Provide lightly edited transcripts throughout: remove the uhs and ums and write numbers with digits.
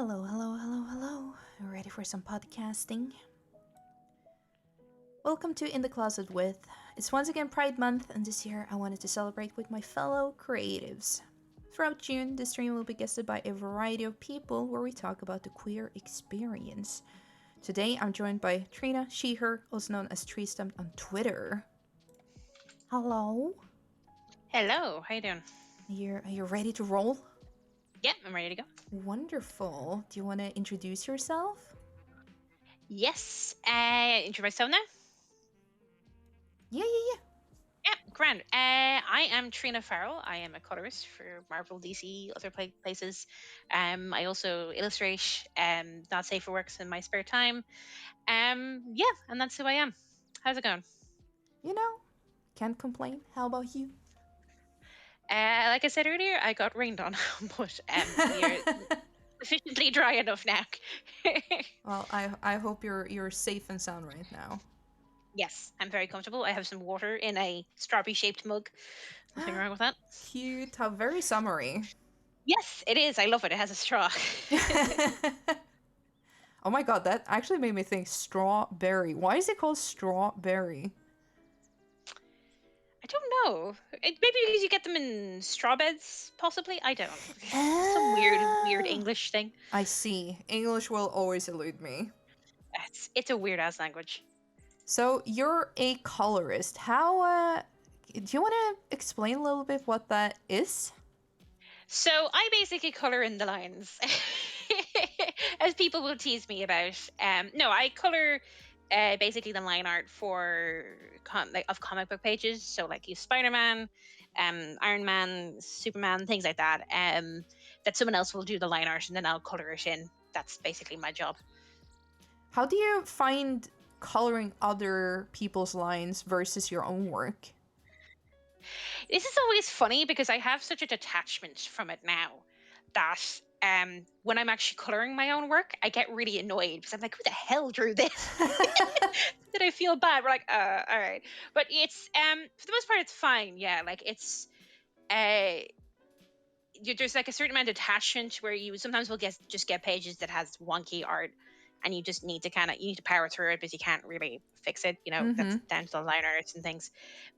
Hello, hello, hello, hello. Ready for some podcasting? Welcome to In the Closet with. It's once again Pride Month, and this year I wanted to celebrate with my fellow creatives. Throughout June, the stream will be guested by a variety of people where we talk about the queer experience. Today I'm joined by Trina, she, her, also known as Treestumped on Twitter. Hello. Hello, how you doing? Are you ready to roll? Yeah, I'm ready to go. Wonderful. Do you want to introduce yourself? Yes, intro myself now? Yeah. Yeah, grand. I am Trina Farrell. I am a colorist for Marvel, DC, other places. I also illustrate not safe for works in my spare time. Yeah, and that's who I am. How's it going? Can't complain. How about you? Like I said earlier, I got rained on, but we are sufficiently dry enough now. Well, I hope you're safe and sound right now. Yes, I'm very comfortable. I have some water in a strawberry shaped mug. Nothing wrong with that. Cute. How very summery. Yes, it is. I love it. It has a straw. Oh my god, that actually made me think strawberry. Why is it called strawberry? I don't know. Maybe because you get them in straw beds, possibly. I don't. Some weird English thing. I see. English will always elude me. It's a weird ass language. So you're a colorist. How do you want to explain a little bit what that is? So I basically color in the lines, as people will tease me about. No, I color basically the line art for of comic book pages. So like you Spider-Man, Iron Man, Superman, things like that. That someone else will do the line art and then I'll color it in. That's basically my job. How do you find coloring other people's lines versus your own work? This is always funny because I have such a detachment from it now that when I'm actually coloring my own work, I get really annoyed because I'm like, who the hell drew this? Did I feel bad? We're like, all right. But it's for the most part it's fine. Yeah, like it's uh there's like a certain amount of detachment where you sometimes will just get pages that has wonky art and you just need to you need to power through it because you can't really fix it, that's down to the line arts and things.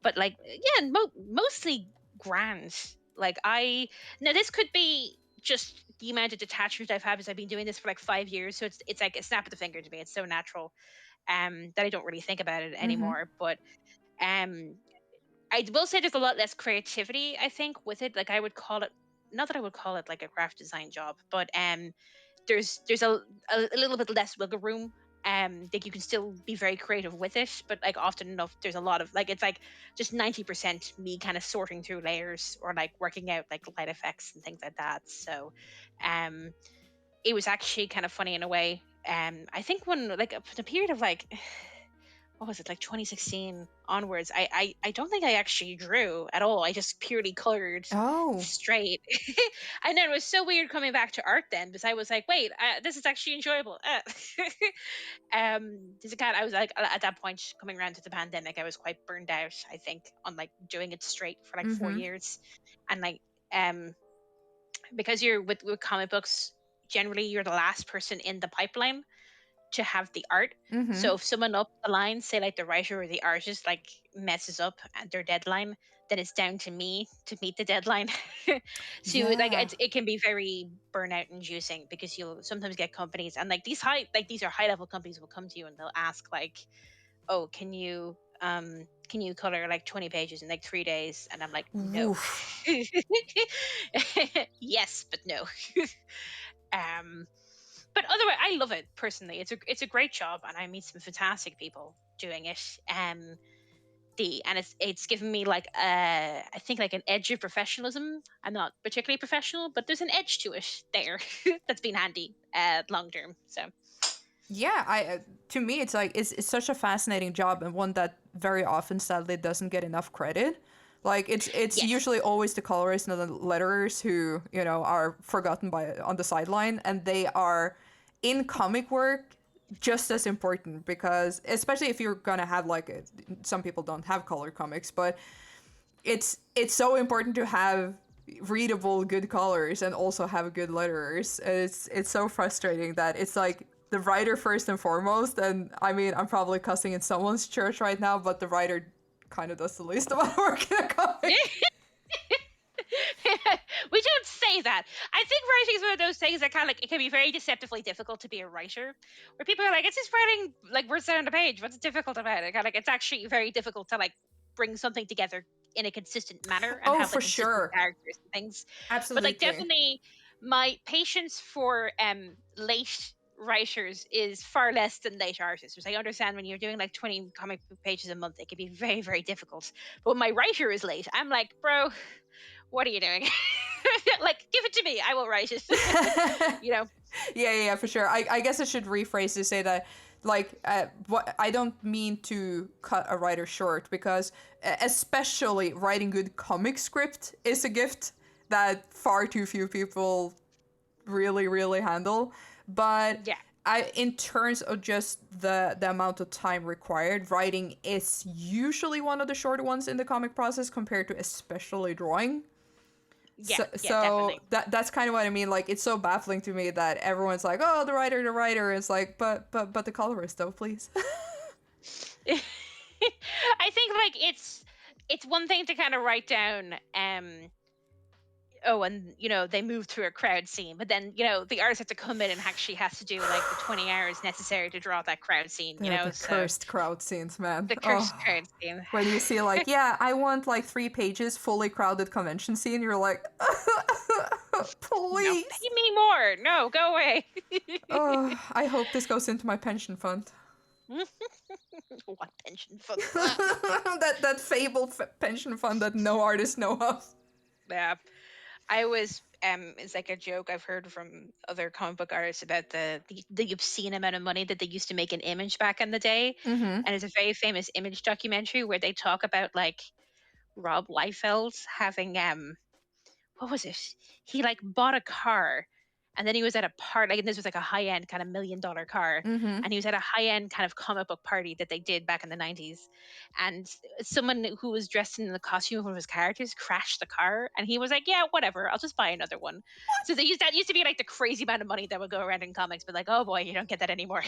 But like, yeah, mostly grand. Like now this could be just the amount of detachment I've had because I've been doing this for like 5 years, so it's like a snap of the finger to me. It's so natural that I don't really think about it anymore. But um I will say there's a lot less creativity, I think, with it. Like I would call it, not that I would call it like a graphic design job, but there's a little bit less wiggle room. Like you can still be very creative with it, but like often enough, there's a lot of like it's like just 90% me kind of sorting through layers or like working out like light effects and things like that. So, um, it was actually kind of funny in a way. I think when like the period of like what was it, like 2016 onwards, I don't think I actually drew at all. I just purely colored Oh. straight. And then it was so weird coming back to art then because I was like, wait, this is actually enjoyable. There's a cat. I was like at that point coming around to the pandemic, I was quite burned out, I think, on like doing it straight for like 4 years. And like because you're with comic books, generally you're the last person in the pipeline to have the art. So if someone up the line, say like the writer or the artist, like messes up at their deadline, then it's down to me to meet the deadline. So like Yeah. it can be very burnout inducing because you'll sometimes get companies and like these are high level companies will come to you and they'll ask like, oh, can you color like 20 pages in like 3 days? And I'm like, no. Woof. Yes, but no. um but otherwise I love it personally. It's a great job and I meet some fantastic people doing it. And it's given me like I think like an edge of professionalism. I'm not particularly professional, but there's an edge to it there that's been handy long term. So Yeah, I to me it's like it's such a fascinating job and one that very often sadly doesn't get enough credit. Like it's yes. usually always the colorists and the letterers who, are forgotten by on the sideline, and they are in comic work just as important because especially if you're gonna have like some people don't have color comics, but it's so important to have readable, good colors and also have good letters. It's so frustrating that it's like the writer first and foremost. And I mean, I'm probably cussing in someone's church right now, but the writer kind of does the least amount of work in a comic. We don't say that. I think writing is one of those things that kind of like it can be very deceptively difficult to be a writer, where people are like, "It's just writing like words on a page. What's difficult about it?" Kind of like it's actually very difficult to like bring something together in a consistent manner and Oh, have like for consistent sure. characters and things. But like Absolutely. definitely, my patience for late writers is far less than late artists. Which I understand when you're doing like 20 comic book pages a month, it can be very very difficult. But when my writer is late, I'm like, bro, what are you doing? Like, give it to me. I will write it. you know? Yeah, for sure. I guess I should rephrase to say that, like, what I don't mean to cut a writer short, because especially writing good comic script is a gift that far too few people really handle. But Yeah. in terms of just the amount of time required, writing is usually one of the shorter ones in the comic process compared to especially drawing. Yeah. Yeah, So definitely. that's kind of what I mean. Like, it's so baffling to me that everyone's like, "Oh, the writer, the writer." It's like, but the colorist though, please. I think like it's one thing to kind of write down oh, and they move through a crowd scene, but then the artist has to come in and actually has to do like the 20 hours necessary to draw that crowd scene, The so cursed crowd scenes, man. the Oh, cursed crowd scene. when you see like, yeah, I want like 3 pages fully crowded convention scene, you're like, No, please. pay me more. No, go away. Oh, I hope this goes into my pension fund. What pension fund? that fabled pension fund that no artists know of. Yeah. I was it's like a joke I've heard from other comic book artists about the obscene amount of money that they used to make an image back in the day. Mm-hmm. And it's a very famous image documentary where they talk about like Rob Liefeld having what was it? He like bought a car and then he was at a party, like, and this was like a high end kind of $1 million car. Mm-hmm. And he was at a high end kind of comic book party that they did back in the 90s. And someone who was dressed in the costume of one of his characters crashed the car. And he was like, yeah, whatever, I'll just buy another one. So that used to be like the crazy amount of money that would go around in comics, but like, oh boy, you don't get that anymore.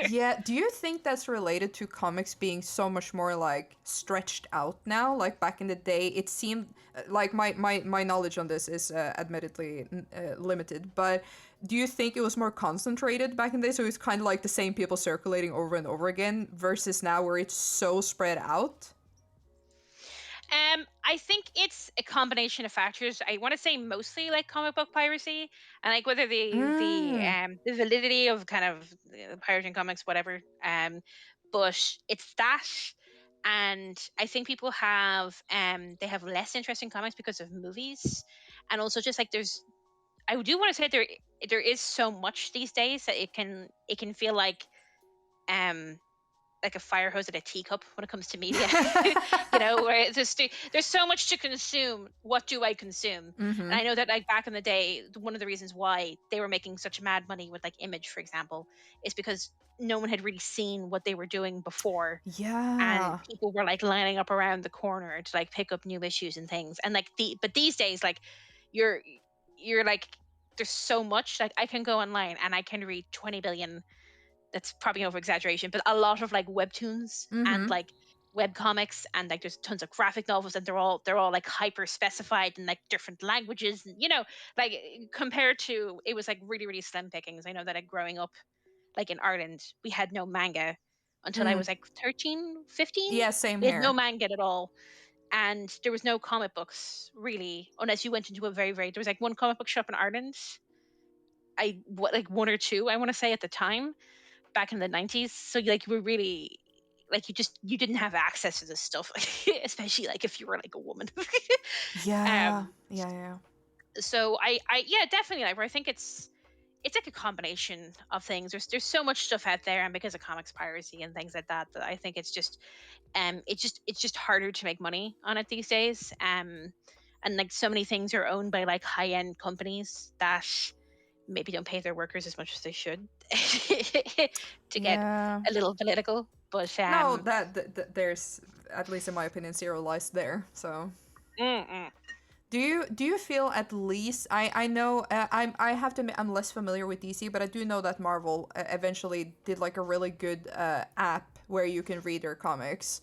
Yeah, do you think that's related to comics being so much more like stretched out now? Like back in the day, it seemed like my knowledge on this is admittedly limited, but do you think it was more concentrated back in the day? So it's kind of like the same people circulating over and over again versus now where it's so spread out? I think it's a combination of factors. I want to say mostly like comic book piracy, and like whether Mm. the validity of kind of pirating comics, whatever. But it's that, and I think people have they have less interest in comics because of movies, and also just like there's. I do want to say there is so much these days that it can feel um like a fire hose at a teacup when it comes to media. Where it's just there's so much to consume. What do I consume? Mm-hmm. And I know that like back in the day, one of the reasons why they were making such mad money with like Image, for example, is because no one had really seen what they were doing before, and Yeah. people were like lining up around the corner to like pick up new issues and things. And like but these days, like you're you're like there's so much. Like I can go online and I can read 20 billion, that's probably over exaggeration, but a lot of like webtoons and Mm-hmm. like web comics, and like there's tons of graphic novels, and they're all like hyper specified in like different languages, and like compared to it was like really really slim pickings. I know that like growing up like in Ireland, we had no manga until I Mm. was like 13, 15. Yeah, same We had no here. manga at all, and there was no comic books really unless you went into a very very there was like one comic book shop in Ireland. Like one or two I want to say at the time back in the 90s. So like you were really like you didn't have access to this stuff, especially like if you were like a woman. Yeah. um Yeah. so I yeah, definitely like where I think it's like a combination of things. There's so much stuff out there, and because of comics piracy and things like that, that I think it's just harder to make money on it these days. And like so many things are owned by like high end companies that maybe don't pay their workers as much as they should to get Yeah. a little political. But No, there's, at least in my opinion, zero lies there. So mm-mm. Do you feel at least I know I have to admit I'm less familiar with DC, but I do know that Marvel eventually did like a really good app where you can read their comics.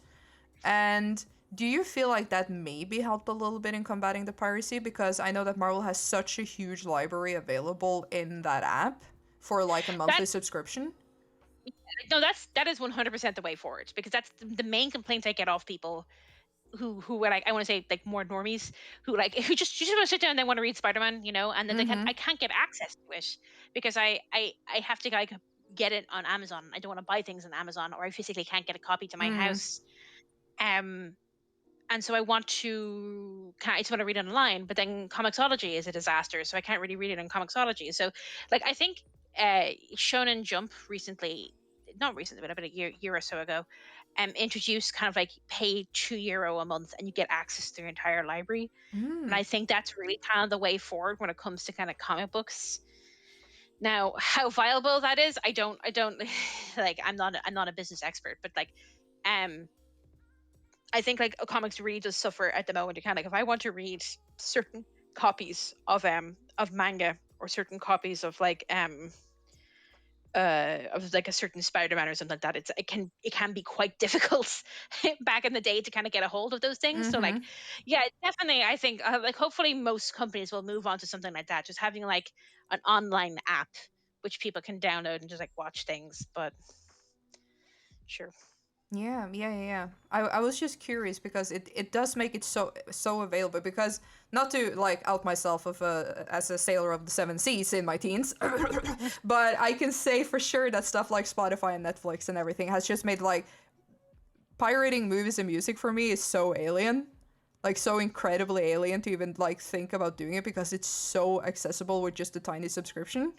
And do you feel like that maybe helped a little bit in combating the piracy? Because I know that Marvel has such a huge library available in that app for like a That monthly subscription. no, that is 100% the way forward, because that's the main complaint I get off people who are like, I want to say, like, more normies, who like who just want to sit down and they want to read Spider-Man, and then Mm-hmm. I can't get access to it because I have to like get it on Amazon. I don't want to buy things on Amazon, or I physically can't get a copy to my Mm. house. Um and so I just want to read it online, but then Comixology is a disaster, so I can't really read it on Comixology. So like I think Shonen Jump recently, not recently, but about a year or so ago, introduced kind of like pay €2 a month and you get access to their entire library. And Mm. I think that's really kind of the way forward when it comes to kind of comic books. Now, how viable that is, I don't like, I'm not a business expert, but like um I think like comics really does suffer at the moment. You kind of like, if I want to read certain copies of manga, or certain copies of like a certain Spider-Man or something like that, it can be quite difficult back in the day to kind of get a hold of those things. So like, Mm-hmm. yeah, definitely, I think like hopefully most companies will move on to something like that, just having like an online app which people can download and just like watch things. But sure. Yeah, yeah, yeah, yeah. I was just curious because it does make it so available, because not to like out myself of as a sailor of the seven seas in my teens, but I can say for sure that stuff like Spotify and Netflix and everything has just made like pirating movies and music for me is so alien. Like so incredibly alien to even like think about doing it, because it's so accessible with just a tiny subscription.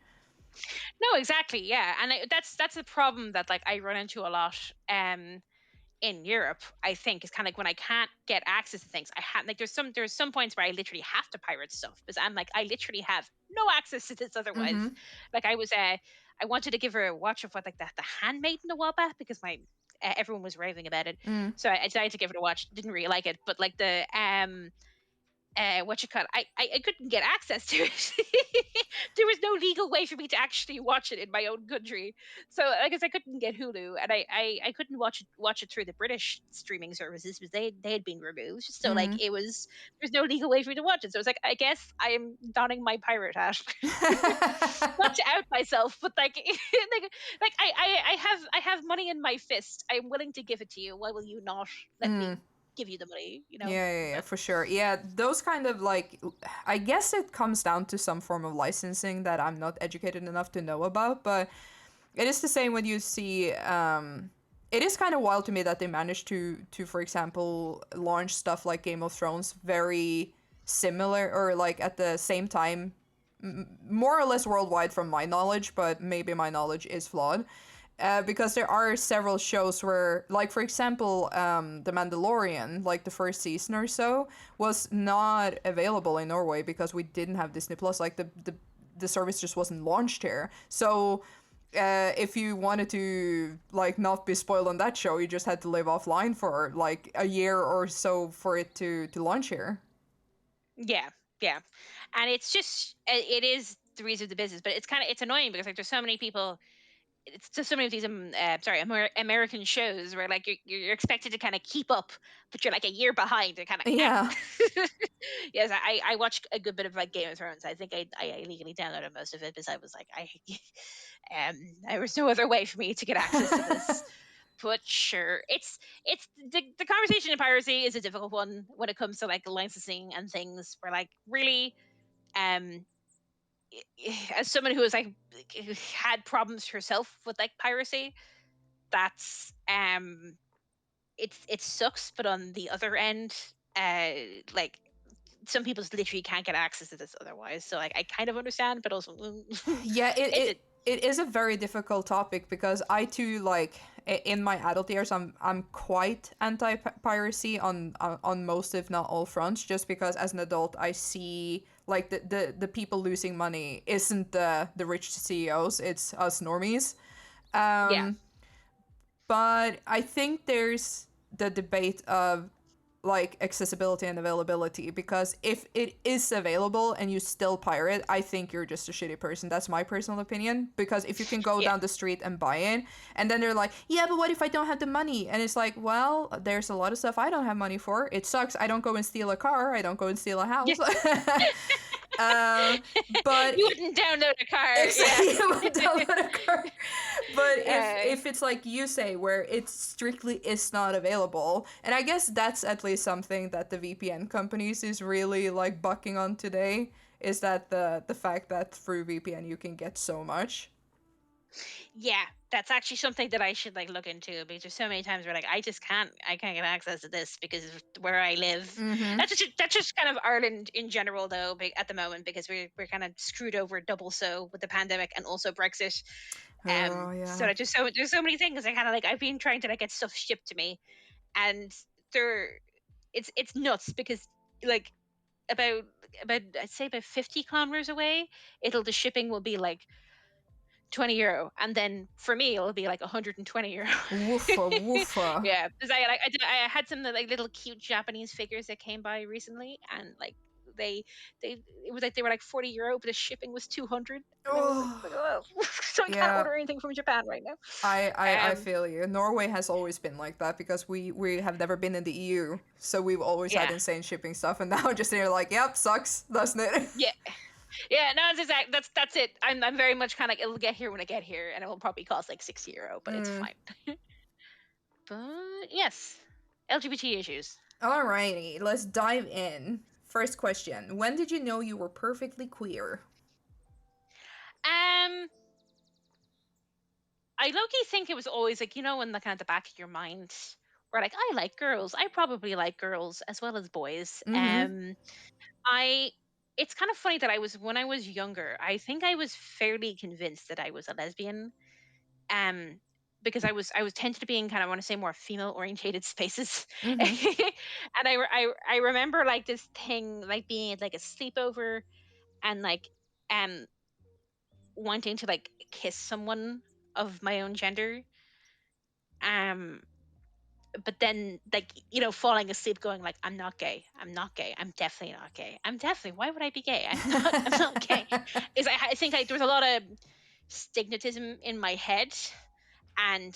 No, exactly, yeah, and that's the problem that like I run into a lot. In Europe, I think, is kind of like when I can't get access to things. I have like there's some points where I literally have to pirate stuff because I'm like, I literally have no access to this Mm-hmm. otherwise. Like I wanted to give her a watch of what, like, the Handmaiden a while back, because my everyone was raving about it, Mm. so I decided to give it a watch. Didn't really like it, but like the what you call it, I couldn't get access to it. There was no legal way for me to actually watch it in my own country. So I guess I couldn't get Hulu, and I couldn't watch it through the British streaming services because they had been removed. So like Mm. there's no legal way for me to watch it. So it's like, I guess I am donning my pirate hat. Not to out myself, but like like I have money in my fist. I'm willing to give it to you. Why will you not let me Mm. give you the money? Yeah, yeah, yeah, But for sure. Yeah, those kind of like, I guess it comes down to some form of licensing that I'm not educated enough to know about, but it is the same when you see. It is kind of wild to me that they managed to, for example, launch stuff like Game of Thrones very similar or like at the same time, more or less worldwide from my knowledge, but maybe my knowledge is flawed. Because there are several shows where, like for example, The Mandalorian, like the first season or so, was not available in Norway because we didn't have Disney Plus. Like the service just wasn't launched here. So if you wanted to like not be spoiled on that show, you just had to live offline for like a year or so for it to launch here. yeah, yeah, and it's just it is the reason of the business, but it's annoying because like there's so many people. It's just so many of these American shows where like you're expected to kind of keep up, but you're like a year behind and kind of Yeah. yes, I watched a good bit of like Game of Thrones. I think I illegally downloaded most of it because I was like, there was no other way for me to get access to this. But sure, it's the conversation in piracy is a difficult one when it comes to like licensing and things. Where like really, um, as someone who has like had problems herself with like piracy, that's it sucks. But on the other end, uh, like some people just literally can't get access to this otherwise. So like I kind of understand, but also Yeah, it's a it is a very difficult topic because I too like in my adult years I'm quite anti piracy on most if not all fronts, just because as an adult I see like the people losing money isn't the rich CEOs, it's us normies. yeah. Um but I think there's the debate of like accessibility and availability, because if it is available and you still pirate, I think you're just a shitty person. That's my personal opinion, because if you can go Yeah. down the street and buy it, and then they're like, yeah, but what if I don't have the money? And it's like, well, there's a lot of stuff I don't have money for. It sucks. I don't go and steal a car. I don't go and steal a Yeah. house. um, but You wouldn't download a car. Yeah. exactly, download a car. But uh, if it's like you say, where it strictly is not available, and I guess that's at least something that the VPN companies is really like bucking on today, is that the fact that through VPN you can get so much. yeah, that's actually something that I should like look into, because there's so many times where like I can't get access to this because of where I live. Mm-hmm. That's just kind of Ireland in general though, at the moment, because we're kind of screwed over double so with the pandemic and also Brexit. Oh So yeah. there's so many things I kind of like I've been trying to like get stuff shipped to me, and they're it's nuts because like about I'd say about 50 kilometers away, the shipping will be like €20, and then for me it'll be like €120. Woofa woofa. Yeah, because I had some like little cute Japanese figures that came by recently, and like they it was like they were like €40, but the shipping was 200, and I was Oh like, oh, so I can't yeah. order anything from Japan right now. I Um, feel you. Norway has always been like that because we have never been in the EU, so we've always had yeah, insane shipping stuff, and now just they're like, yep, sucks, doesn't it? yeah, yeah. No, it's exact. That's it. I'm very much kind of like it'll get here when I get here, and it will probably cost like €60, but it's Mm. fine. But yes, LGBT issues. Alrighty, let's dive in. First question: when did you know you were perfectly queer? Um, I low-key think it was always like, in the kind of the back of your mind, where like I like girls. I probably like girls as well as boys. Mm-hmm. I it's kind of funny that when I was younger, I think I was fairly convinced that I was a lesbian. Um because I was tended to be in kind of, I want to say, more female orientated spaces. Mm-hmm. And I remember like this thing like being at like a sleepover, and like um wanting to like kiss someone of my own gender. Um but then like falling asleep going like, I'm not gay, I'm not gay, I'm definitely not gay, I'm definitely, why would I be gay, I'm not gay. Is I think like there was a lot of stigmatism in my head, and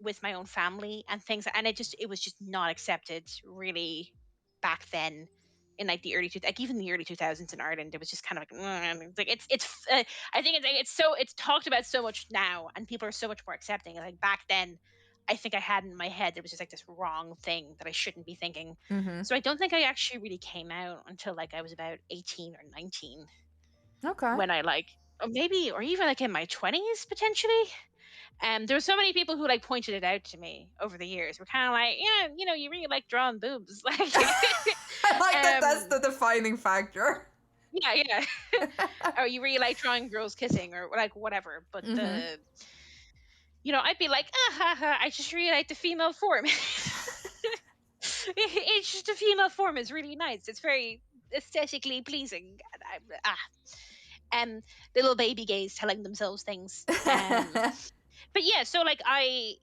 with my own family and things, and it was just not accepted really back then, in like like even the early 2000s in Ireland. It was just kind of like, it's like I think it's talked about so much now, and people are so much more accepting. Like back then, I think I had in my head there was just like this wrong thing that I shouldn't be thinking. Mm-hmm. So I don't think I actually really came out until like I was about 18 or 19, Okay. when I like, or maybe, or even like in my 20s potentially. There were so many people who like pointed it out to me over the years. We're kind of like, yeah, you really like drawing boobs, like, I like that. That's the defining factor. yeah, yeah, or you really like drawing girls kissing or like whatever. But Mm-hmm. I'd be like, ah, ha, ha, I just really like the female form. It's just a female form is really nice. It's very aesthetically pleasing. And little baby gays telling themselves things. But yeah, so like I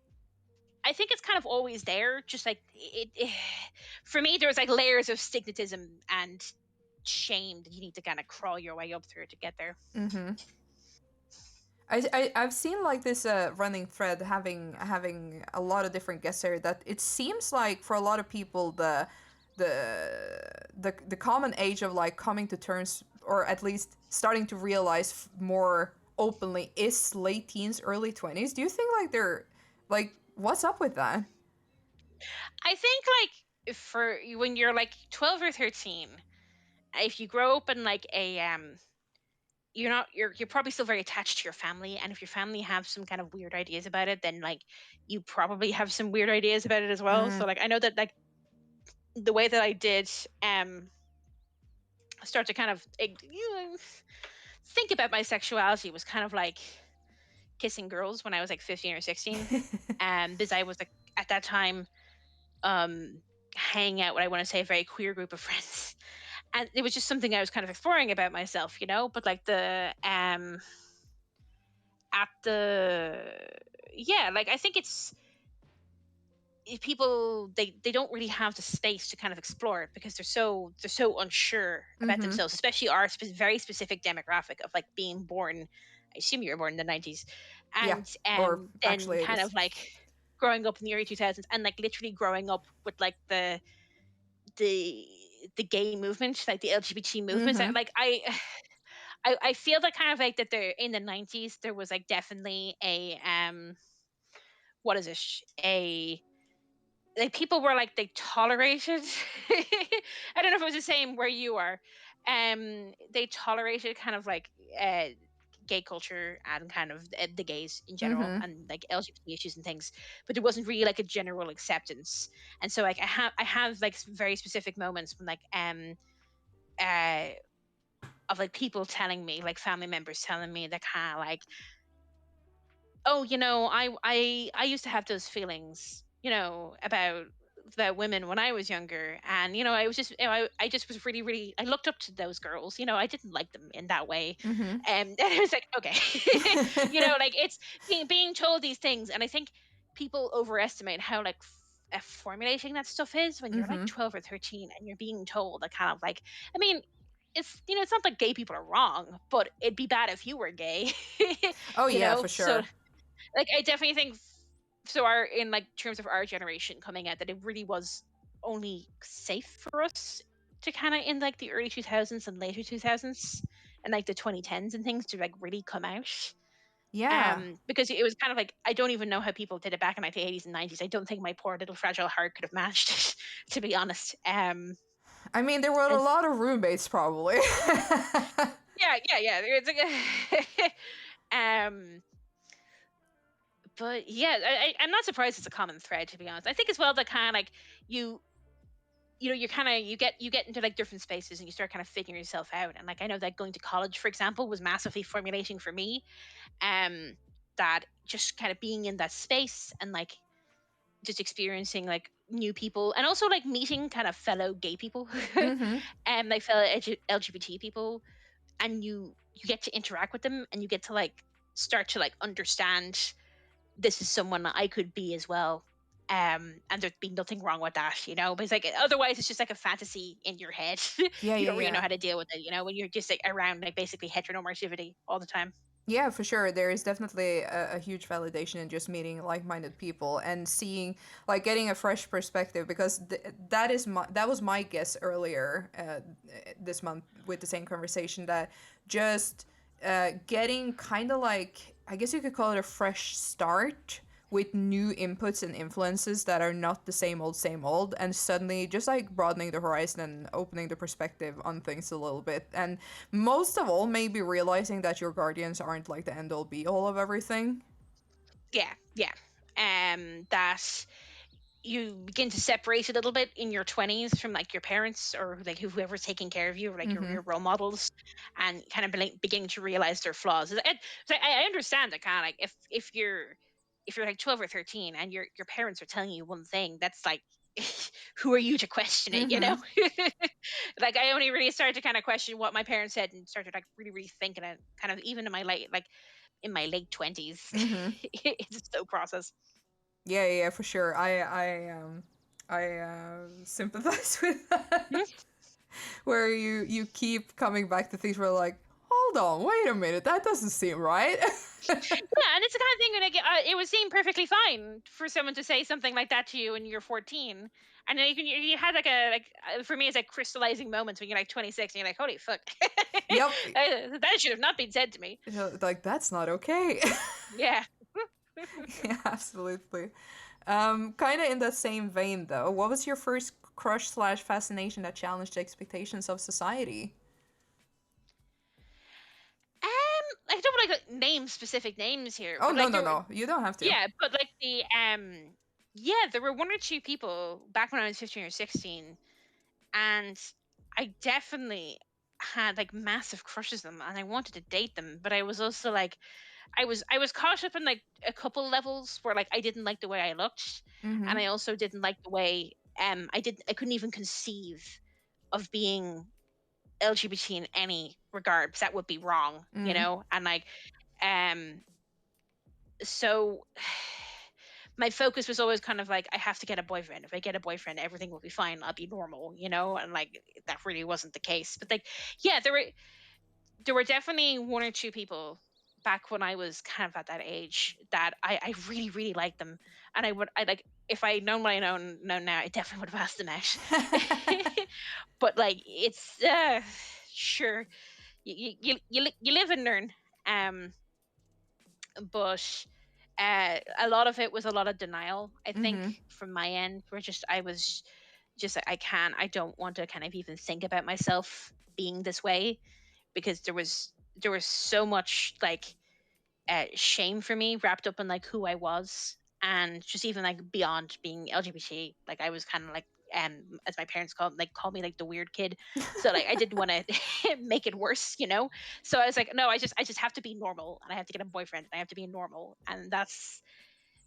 think it's kind of always there. Just like for me, there's like layers of stigmatism and shame that you need to kind of crawl your way up through to get there. mm-hmm. I've seen like this running thread having a lot of different guests here, that it seems like for a lot of people the common age of like coming to terms, or at least starting to realize more openly, is late teens, early 20s. Do you think like they're like, what's up with that? I think like when you're like 12 or 13, if you grow up in like a you're probably still very attached to your family, and if your family have some kind of weird ideas about it, then like you probably have some weird ideas about it as well. Mm. So like I know that like the way that I did start to kind of think about my sexuality was kind of like kissing girls when I was like 15 or 16. Because I was like at that time um hanging out what I want to say a very queer group of friends. And it was just something I was kind of exploring about myself, but like the at the yeah, like I think people, they don't really have the space to kind of explore it because they're so unsure about Mm-hmm. themselves, especially our very specific demographic of like being born. I assume you were born in the 90s, Yeah. and Or then actually, it kind of is. like growing up in the early 2000s and like literally growing up with like the the gay movement, like the LGBT movements. Mm-hmm. Like I feel that kind of like that there in the 90s there was like definitely a what is it, a like people were like they tolerated I don't know if it was the same where you are. They tolerated kind of like uh gay culture and kind of the gays in general Mm-hmm. and like LGBT issues and things, but there wasn't really like a general acceptance. And so like I have like very specific moments when like uh of like people telling me, like family members telling me that kind of like, oh, I used to have those feelings, about women when I was younger, and I was just, I just was really, really, I looked up to those girls. I didn't like them in that way, Mm-hmm. and I was like, okay, like it's being told these things, and I think people overestimate how like formulating that stuff is when you're like Mm-hmm. 12 or 13 and you're being told that kind of like, I mean. It's not that gay people are wrong, but it'd be bad if you were gay, Oh yeah, for So sure. like I definitely think so our in like terms of our generation coming out that it really was only safe for us to kind of in like the early 2000s and later 2000s and like the 2010s and things to like really come out, Yeah. because it was kind of like I don't even know how people did it back in like the 80s and 90s. I don't think my poor little fragile heart could have matched it, to be honest. I mean, there were a And lot of roommates, probably. yeah, it's like but yeah, I'm not surprised it's a common thread, to be honest. I think as well that kind of like you you kind of you get into like different spaces and you start kind of figuring yourself out. And like I know that going to college, for example, was massively formulating for me. Um, that just kind of being in that space and like just experiencing like new people and also like meeting kind of fellow gay people, Mm-hmm. and like fellow LGBT people, and you get to interact with them and you get to like start to like understand this is someone I could be as well. And there'd be nothing wrong with that, But it's like otherwise it's just like a fantasy in your head. Yeah, You yeah, don't really know yeah. how to deal with it, when you're just like around like basically heteronormativity all the time. Yeah, for sure. There is definitely a huge validation in just meeting like-minded people and seeing, like, getting a fresh perspective. Because that was my guess earlier this month with the same conversation, that just getting kind of like, I guess you could call it a fresh start with new inputs and influences that are not the same old, and suddenly just like broadening the horizon and opening the perspective on things a little bit. And most of all, maybe realizing that your guardians aren't like the end all be all of everything. Yeah. That you begin to separate a little bit in your 20s from like your parents or like whoever's taking care of you, or like your, Mm-hmm. your role models, and kind of beginning to realize their flaws. So I understand that kind of like if you're like 12 or 13 and your parents are telling you one thing, that's like who are you to question it, Mm-hmm. Like I only really started to kind of question what my parents said and started like really really thinking it kind of even in my late 20s. Mm-hmm. It's a slow process. Yeah, yeah, for sure. I sympathize with that. Where you keep coming back to things where like, hold on, wait a minute, that doesn't seem right. Yeah, and it's the kind of thing that it would seem perfectly fine for someone to say something like that to you when you're 14, and then you had like for me it's like crystallizing moments when you're like 26 and you're like, holy fuck, Yep. that should have not been said to me. Like, that's not okay. Yeah. Yeah, absolutely. Kind of in that same vein, though, what was your first crush slash fascination that challenged the expectations of society? I don't want to name specific names here, Oh, but no, like no, there were, no. You don't have to. yeah, but like yeah, there were one or two people back when I was 15 or 16, and I definitely had like massive crushes on them and I wanted to date them, but I was also like I was caught up in like a couple levels where like I didn't like the way I looked, Mm-hmm. and I also didn't like the way I couldn't even conceive of being LGBT in any regard because that would be wrong, Mm-hmm. and like um so my focus was always kind of like, I have to get a boyfriend. If I get a boyfriend, everything will be fine. I'll be normal, you know? And like that really wasn't the case. But like, yeah, there were definitely one or two people back when I was kind of at that age that I really, really liked them. And I like, if I known what I know now, I definitely would have asked them out. But like, it's, sure, you live and learn. Um, but a lot of it was a lot of denial, I think, Mm-hmm. from my end, where just I was just like, I don't want to kind of even think about myself being this way, because there was so much like shame for me wrapped up in like who I was, and just even like beyond being LGBT. Like I was kind of like, as my parents call me like the weird kid. So like I didn't want to make it worse, you know. So I was like, no, I just have to be normal, and I have to get a boyfriend, and I have to be normal, and that's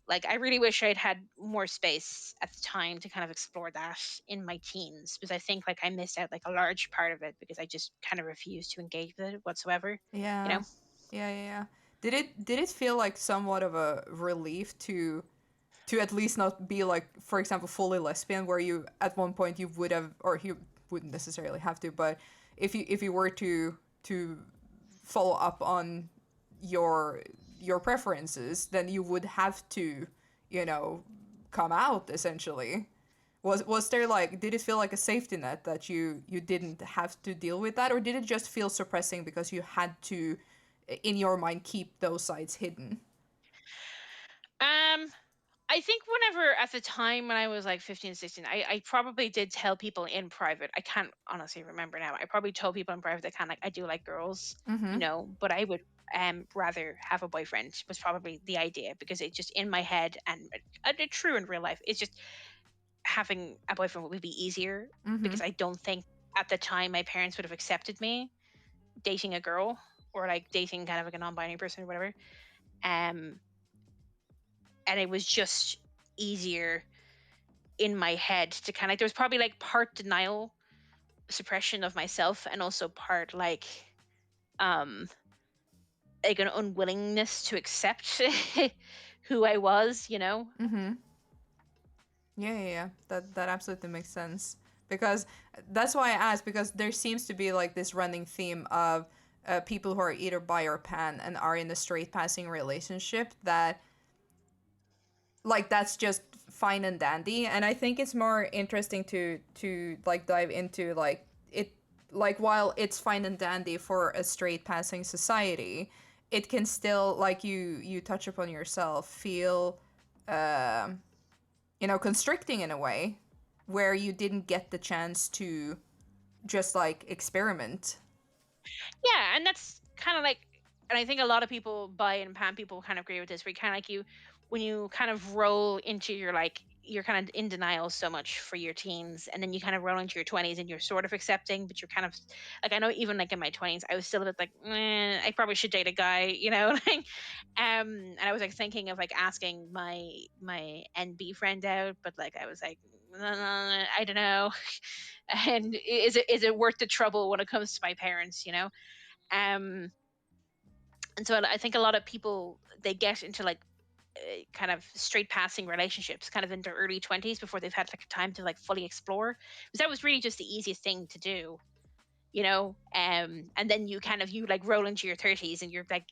like, I really wish I'd had more space at the time to kind of explore that in my teens, because I think like I missed out like a large part of it because I just kind of refused to engage with it whatsoever, you Yeah. know. Yeah, yeah, yeah. Did it feel like somewhat of a relief to at least not be like, for example, fully lesbian, where you at one point you would have, or you wouldn't necessarily have to, but if you were to follow up on your your preferences, then you would have to, you know, come out essentially. Was there like, did it feel like a safety net that you didn't have to deal with that, or did it just feel suppressing because you had to, in your mind, keep those sides hidden? Um, I think whenever at the time when I was like 15, 16, I probably did tell people in private. I can't honestly remember now. I probably told people in private that kind of like, I do like girls, Mm-hmm. but I would rather have a boyfriend, was probably the idea, because it just in my head, and true in real life, it's just having a boyfriend would be easier, Mm-hmm. because I don't think at the time my parents would have accepted me dating a girl, or like dating kind of like a non-binary person or whatever. Um, and it was just easier in my head to kind of, there was probably like part denial, suppression of myself, and also part um like an unwillingness to accept who I was, you know. Mm-hmm. Yeah, yeah, yeah. That absolutely makes sense. Because that's why I asked, because there seems to be like this running theme of people who are either bi or pan and are in a straight passing relationship, that like that's just fine and dandy. And I think it's more interesting to like dive into like it, like while it's fine and dandy for a straight passing society, it can still, like you touch upon yourself, feel um constricting in a way where you didn't get the chance to just like experiment. Yeah, and that's kind of like, and I think a lot of people, bi and pan people, kind of agree with this. Where you kind of like, when you kind of roll into your like, you're kind of in denial so much for your teens, and then you kind of roll into your 20s and you're sort of accepting, but you're kind of like, I know even like in my 20s, I was still a bit like, I probably should date a guy, you know. Like, and I was like thinking of like asking my NB friend out, but like I was like, I don't know. And is it worth the trouble when it comes to my parents, you know? um and so I think a lot of people, they get into like kind of straight passing relationships kind of in their early 20s before they've had like time to like fully explore, because that was really just the easiest thing to do, you know. And then you kind of, you like roll into your 30s and you're like,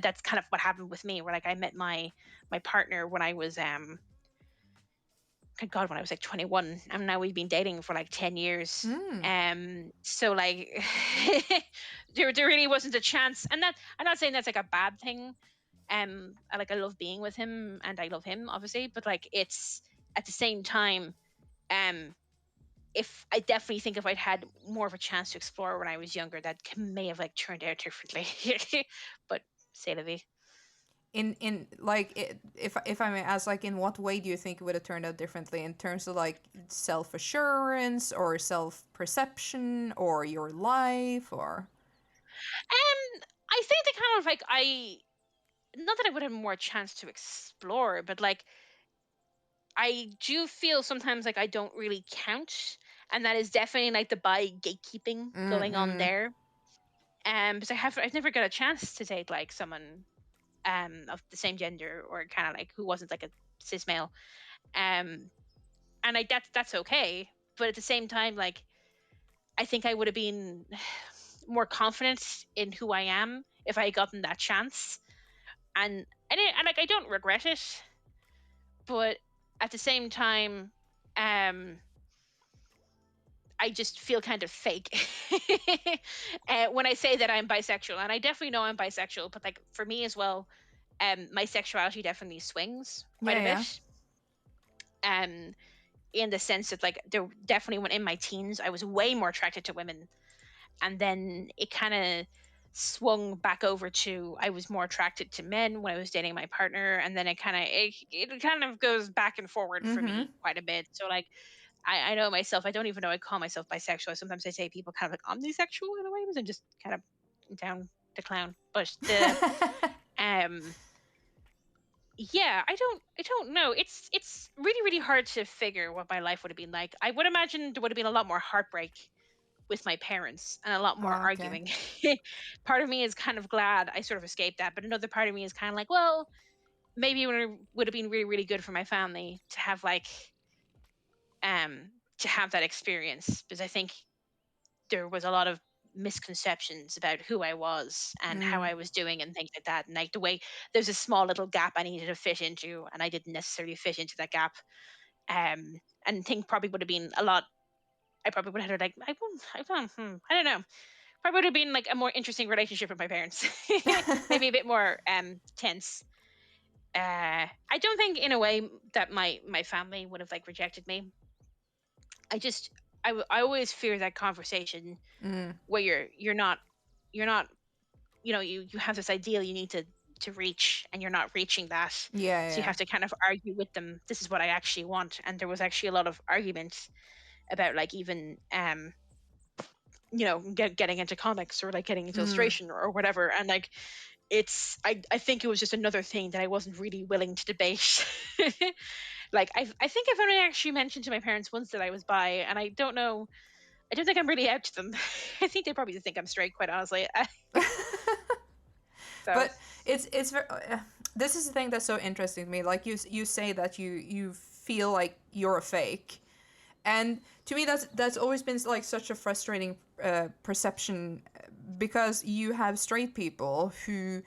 that's kind of what happened with me, where like I met my partner when I was good God, when I was like 21, and now we've been dating for like 10 years. Mm. So like, there really wasn't a chance. And that, I'm not saying that's like a bad thing. I love being with him, and I love him obviously, but like, it's at the same time, um, if I definitely think if I'd had more of a chance to explore when I was younger, that may have like turned out differently. But say la vie. In like if I may ask, like in what way do you think it would have turned out differently, in terms of like self assurance or self perception or your life or? I think the kind of like, not that I would have more chance to explore, but like, I do feel sometimes like I don't really count, and that is definitely like the bi gatekeeping going on Mm-mm. there. Because I've never got a chance to date like someone of the same gender, or kind of like who wasn't like a cis male. Um, and like that's okay. But at the same time, like I think I would have been more confident in who I am if I had gotten that chance. And like I don't regret it, but at the same time, um, I just feel kind of fake when I say that I'm bisexual, and I definitely know I'm bisexual. But like for me as well, my sexuality definitely swings quite Yeah, a yeah. bit. Um, in the sense that like there definitely when in my teens, I was way more attracted to women, and then it kind of swung back over to I was more attracted to men when I was dating my partner, and then it kind of goes back and forward for Mm-hmm. me quite a bit. So like I know myself. I don't even know I call myself bisexual. Sometimes I say people kind of like omnisexual in a way, because I'm just kind of down the clown. But the um yeah, I don't know. It's really really hard to figure what my life would have been like. I would imagine there would have been a lot more heartbreak with my parents and a lot more Okay. arguing. Part of me is kind of glad I sort of escaped that, but another part of me is kind of like, well, maybe it would have been really really good for my family um to have that experience, because I think there was a lot of misconceptions about who I was and how Mm. I was doing and things like that. And like the way there's a small little gap I needed to fit into, and I didn't necessarily fit into that gap. And think probably would have been a lot. I probably would have had like I don't know. Probably would have been like a more interesting relationship with my parents. Maybe a bit more tense. I don't think in a way that my family would have like rejected me. I just I always fear that conversation Mm. where you're not you have this ideal you need to reach, and you're not reaching that, Yeah, so you yeah. have to kind of argue with them, this is what I actually want. And there was actually a lot of argument about like even getting into comics, or like getting into Mm. illustration, or whatever. And like I think it was just another thing that I wasn't really willing to debate. Like I think I've only actually mentioned to my parents once that I was bi, and I don't think I'm really out to them. I think they probably think I'm straight, quite honestly. So But this is the thing that's so interesting to me. Like you say that you feel like you're a fake, and to me that's always been like such a frustrating perception, because you have straight people who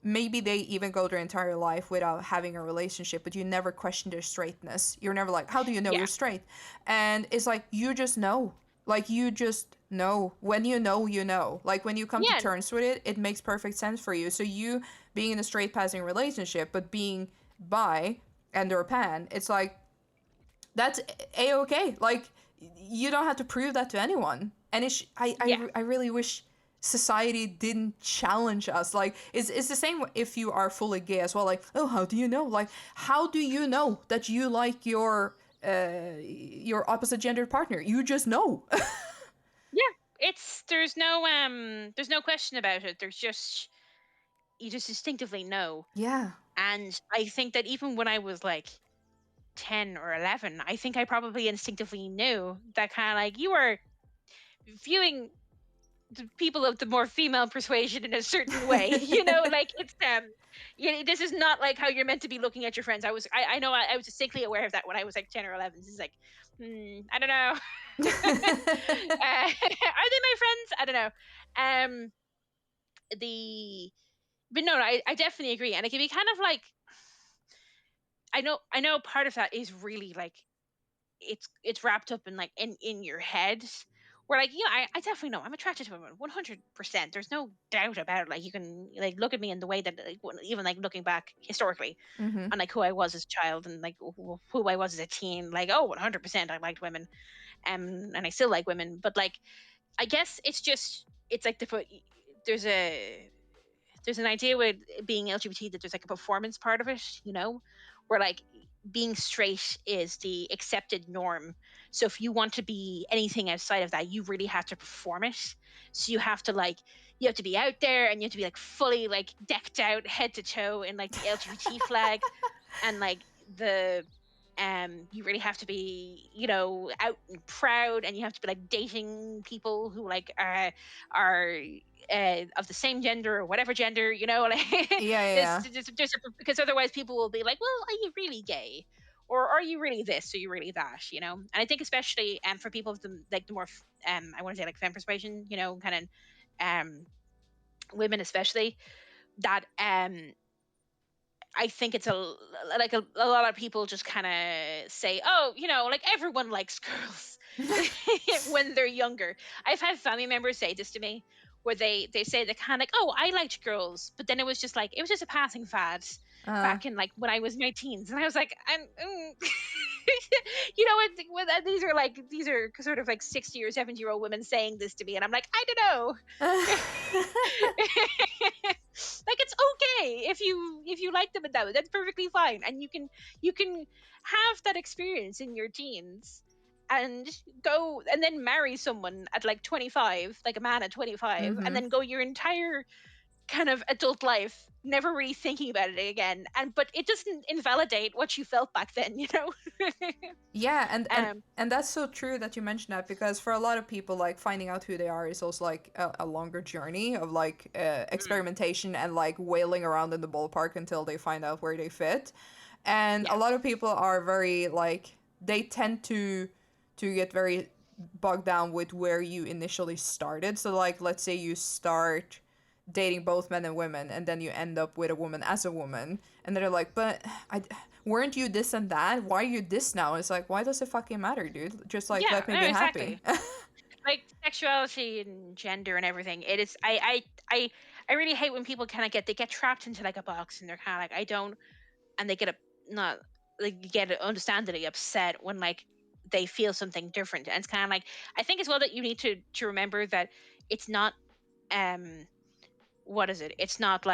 maybe they even go their entire life without having a relationship, but you never question their straightness. You're never like, how do you know yeah, you're straight? And it's like you just know. Like you just know. When you know, you know. Like when you come to yeah, terms with it, it makes perfect sense for you. So you being in a straight passing relationship but being bi and or pan, it's like that's a-okay. Like you don't have to prove that to anyone. And yeah, I really wish society didn't challenge us. Like it's the same if you are fully gay as well. Like, oh, how do you know? Like, how do you know that you like your opposite gendered partner? You just know. yeah. It's there's no question about it. There's just you just instinctively know. Yeah. And I think that even when I was like 10 or 11, I think I probably instinctively knew that kind of like you are viewing the people of the more female persuasion in a certain way. Like it's this is not like how you're meant to be looking at your friends. I know I was distinctly aware of that when I was like 10 or 11. This is like I don't know. Are they my friends? I don't know. um the but no, I definitely agree. And it can be kind of like I know part of that is really like it's wrapped up in like in your head, where like I definitely know I'm attracted to women 100%. There's no doubt about it. Like you can like look at me in the way that like, even like looking back historically Mm-hmm. on like who I was as a child, and like who I was as a teen, like, oh, 100% I liked women. And I still like women. But like I guess it's like there's a there's an idea with being LGBT that there's like a performance part of it, where like being straight is the accepted norm. So if you want to be anything outside of that, you really have to perform it. So you have to be out there, and you have to be like fully like decked out head to toe in like the LGBT flag, and like the you really have to be, out and proud, and you have to be like dating people who like are of the same gender or whatever gender, like Yeah, yeah, there's, yeah. because otherwise people will be like, well, are you really gay, or are you really this, or you really that, and I think especially for people of the like the more I want to say like femme persuasion, kind of women especially, that I think it's like a lot of people just kind of say, oh, like everyone likes girls when they're younger. I've had family members say this to me, where they say they kind of like, oh, I liked girls, but then it was just a passing fad uh, back in like when I was in my teens, and I was like, these are sort of like 60 or 70-year-old women saying this to me, and I'm like, I don't know. Like it's okay if you like them, and that's perfectly fine, and you can have that experience in your teens and go and then marry someone at like 25, like a man at 25, and mm-hmm. then go your entire kind of adult life never really thinking about it again, and but it doesn't invalidate what you felt back then. Yeah, and and um and that's so true that you mentioned that, because for a lot of people, like finding out who they are is also like a longer journey of like mm, experimentation and like wailing around in the ballpark until they find out where they fit. And a yeah, lot of people are very like, they tend to get very bogged down with where you initially started. So like, let's say you start dating both men and women, and then you end up with a woman as a woman, and they're like, but I weren't you this and that, why are you this now? It's like, why does it fucking matter, dude? Just like, yeah, let me no, be happy. exactly. Like sexuality and gender and everything, it is I really hate when people kind of get trapped into like a box, and they're kind of like, I don't, and they get a not like get understandably upset when like they feel something different, and it's kind of like, I think as well that you need to remember that it's not um what is it, it's not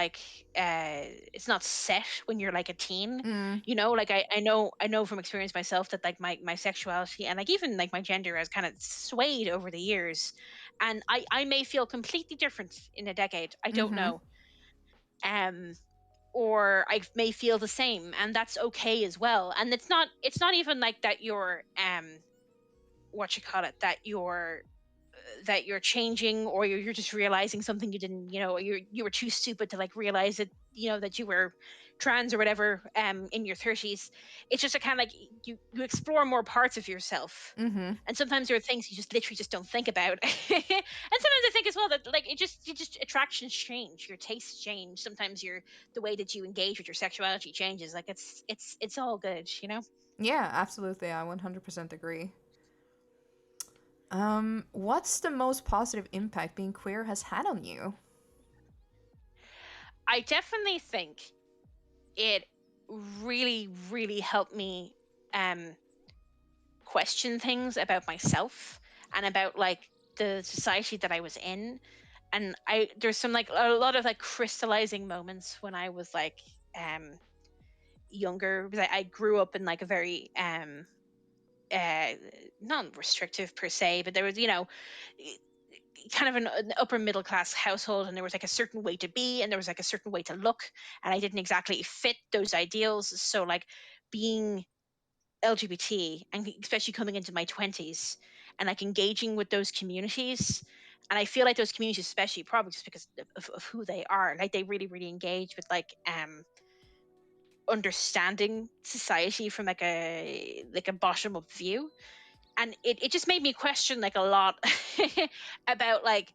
set when you're like a teen, Mm, like I know from experience myself that like my sexuality and like even like my gender has kind of swayed over the years, and I may feel completely different in a decade, I don't mm-hmm. know. um or I may feel the same, and that's okay as well, and it's not even like that you're what you call it, that you're changing, or you're just realizing something you didn't, you were too stupid to like realize it, that you were trans or whatever in your 30s. It's just a kind of like you explore more parts of yourself, Mm-hmm. and sometimes there are things you just literally just don't think about. And sometimes I think as well that like it just attractions change, your tastes change, sometimes your the way that you engage with your sexuality changes, like it's all good. Yeah, absolutely, I 100% agree. What's the most positive impact being queer has had on you? I definitely think it really, really helped me um question things about myself and about like the society that I was in. And there's some like a lot of like crystallizing moments when I was like um younger, because I grew up in like a very uh not restrictive per se, but there was, kind of an upper middle class household, and there was like a certain way to be, and there was like a certain way to look, and I didn't exactly fit those ideals. So like being LGBT, and especially coming into my 20s, and like engaging with those communities, and I feel like those communities, especially probably just because of who they are, like they really, really engage with like understanding society from like a bottom up view. And it just made me question like a lot about like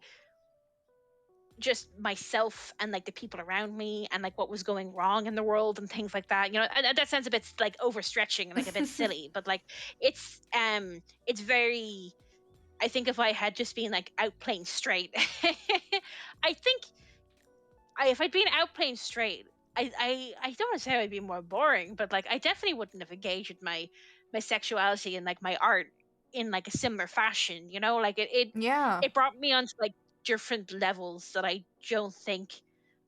just myself and like the people around me, and like what was going wrong in the world and things like that. And that sounds a bit like overstretching and like a bit silly, but like it's very, I think if I had just been like out playing straight, I think if I'd been out playing straight, I don't want to say I'd be more boring, but like I definitely wouldn't have engaged with my sexuality and like my art in like a similar fashion. Like it Yeah. it brought me onto like different levels that I don't think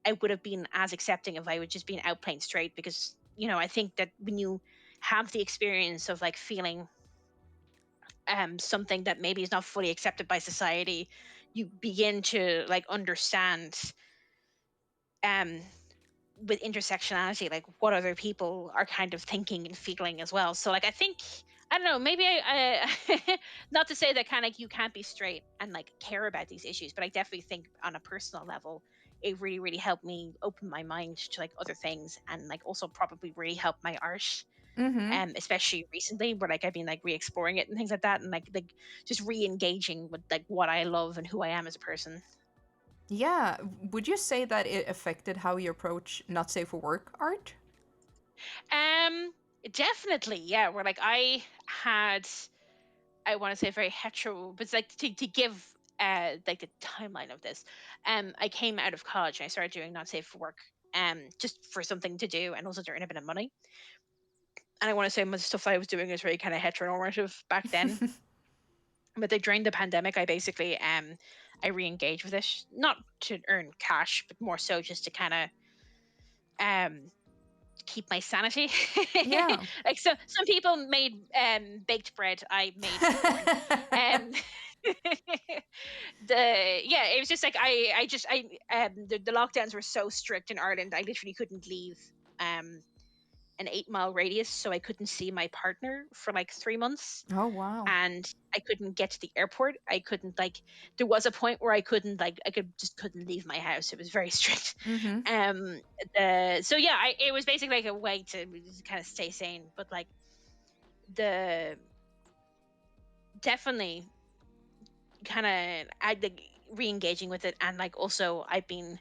I would have been as accepting if I would just been out playing straight, because I think that when you have the experience of like feeling something that maybe is not fully accepted by society, you begin to like understand um with intersectionality, like what other people are kind of thinking and feeling as well. So like I think, I don't know, maybe I not to say that kind of like you can't be straight and like care about these issues, but I definitely think on a personal level it really really helped me open my mind to like other things, and like also probably really helped my art, Mm-hmm. especially recently where like I've been like re-exploring it and things like that, and like just re-engaging with like what I love and who I am as a person. Yeah. Would you say that it affected how you approach not safe for work art? Um, Definitely, yeah. Where like I had, I want to say very hetero, but it's like to give like the timeline of this. I came out of college and I started doing not safe for work, just for something to do and also to earn a bit of money. And I want to say most stuff I was doing was very kind of heteronormative back then. But then during the pandemic, I basically I re-engaged with it, not to earn cash, but more so just to kind of um keep my sanity. Yeah. Like so some people made baked bread, I made porn. Um the yeah, it was just like the lockdowns were so strict in Ireland. I literally couldn't leave um an 8 mile radius, so I couldn't see my partner for like 3 months, Oh, wow. and I couldn't get to the airport. I couldn't like there was a point where I couldn't like I could just couldn't leave my house. It was very strict. Mm-hmm. Um so yeah, it was basically like a way to kind of stay sane, but like the definitely kind of I like re-engaging with it, and like also I've been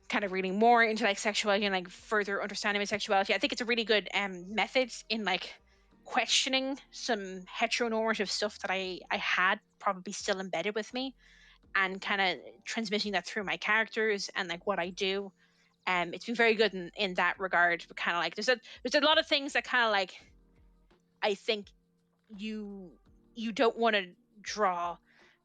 kind of reading more into like sexuality and like further understanding my sexuality. I think it's a really good method in like questioning some heteronormative stuff that I had probably still embedded with me, and kind of transmitting that through my characters and like what I do. It's been very good in that regard. But kind of like there's a lot of things that kind of like I think you you don't want to draw,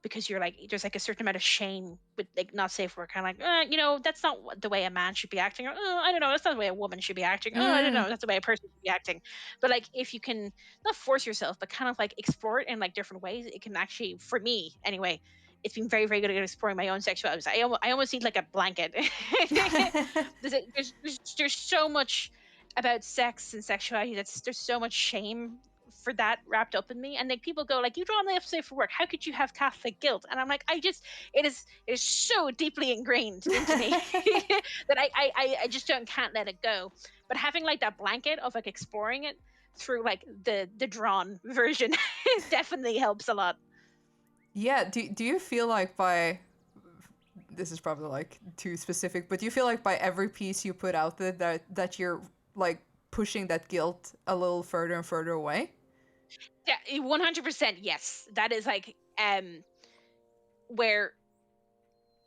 because you're like there's like a certain amount of shame with like not safe work, kind of like that's not the way a man should be acting, or I don't know, that's not the way a woman should be acting, I don't Mm. know, that's the way a person should be acting. But like if you can not force yourself but kind of like explore it in like different ways, it can actually, for me anyway, it's been very very good at exploring my own sexuality. I almost need like a blanket. There's so much about sex and sexuality that's there's so much shame for that wrapped up in me, and like people go like, you draw on the episode for work, how could you have Catholic guilt? And I'm like, it is so deeply ingrained into me that I just don't can't let it go. But having like that blanket of like exploring it through like the drawn version definitely helps a lot. Yeah, do you feel like by this is probably like too specific, but do you feel like by every piece you put out there that you're like pushing that guilt a little further and further away? Yeah, 100%, yes. That is like where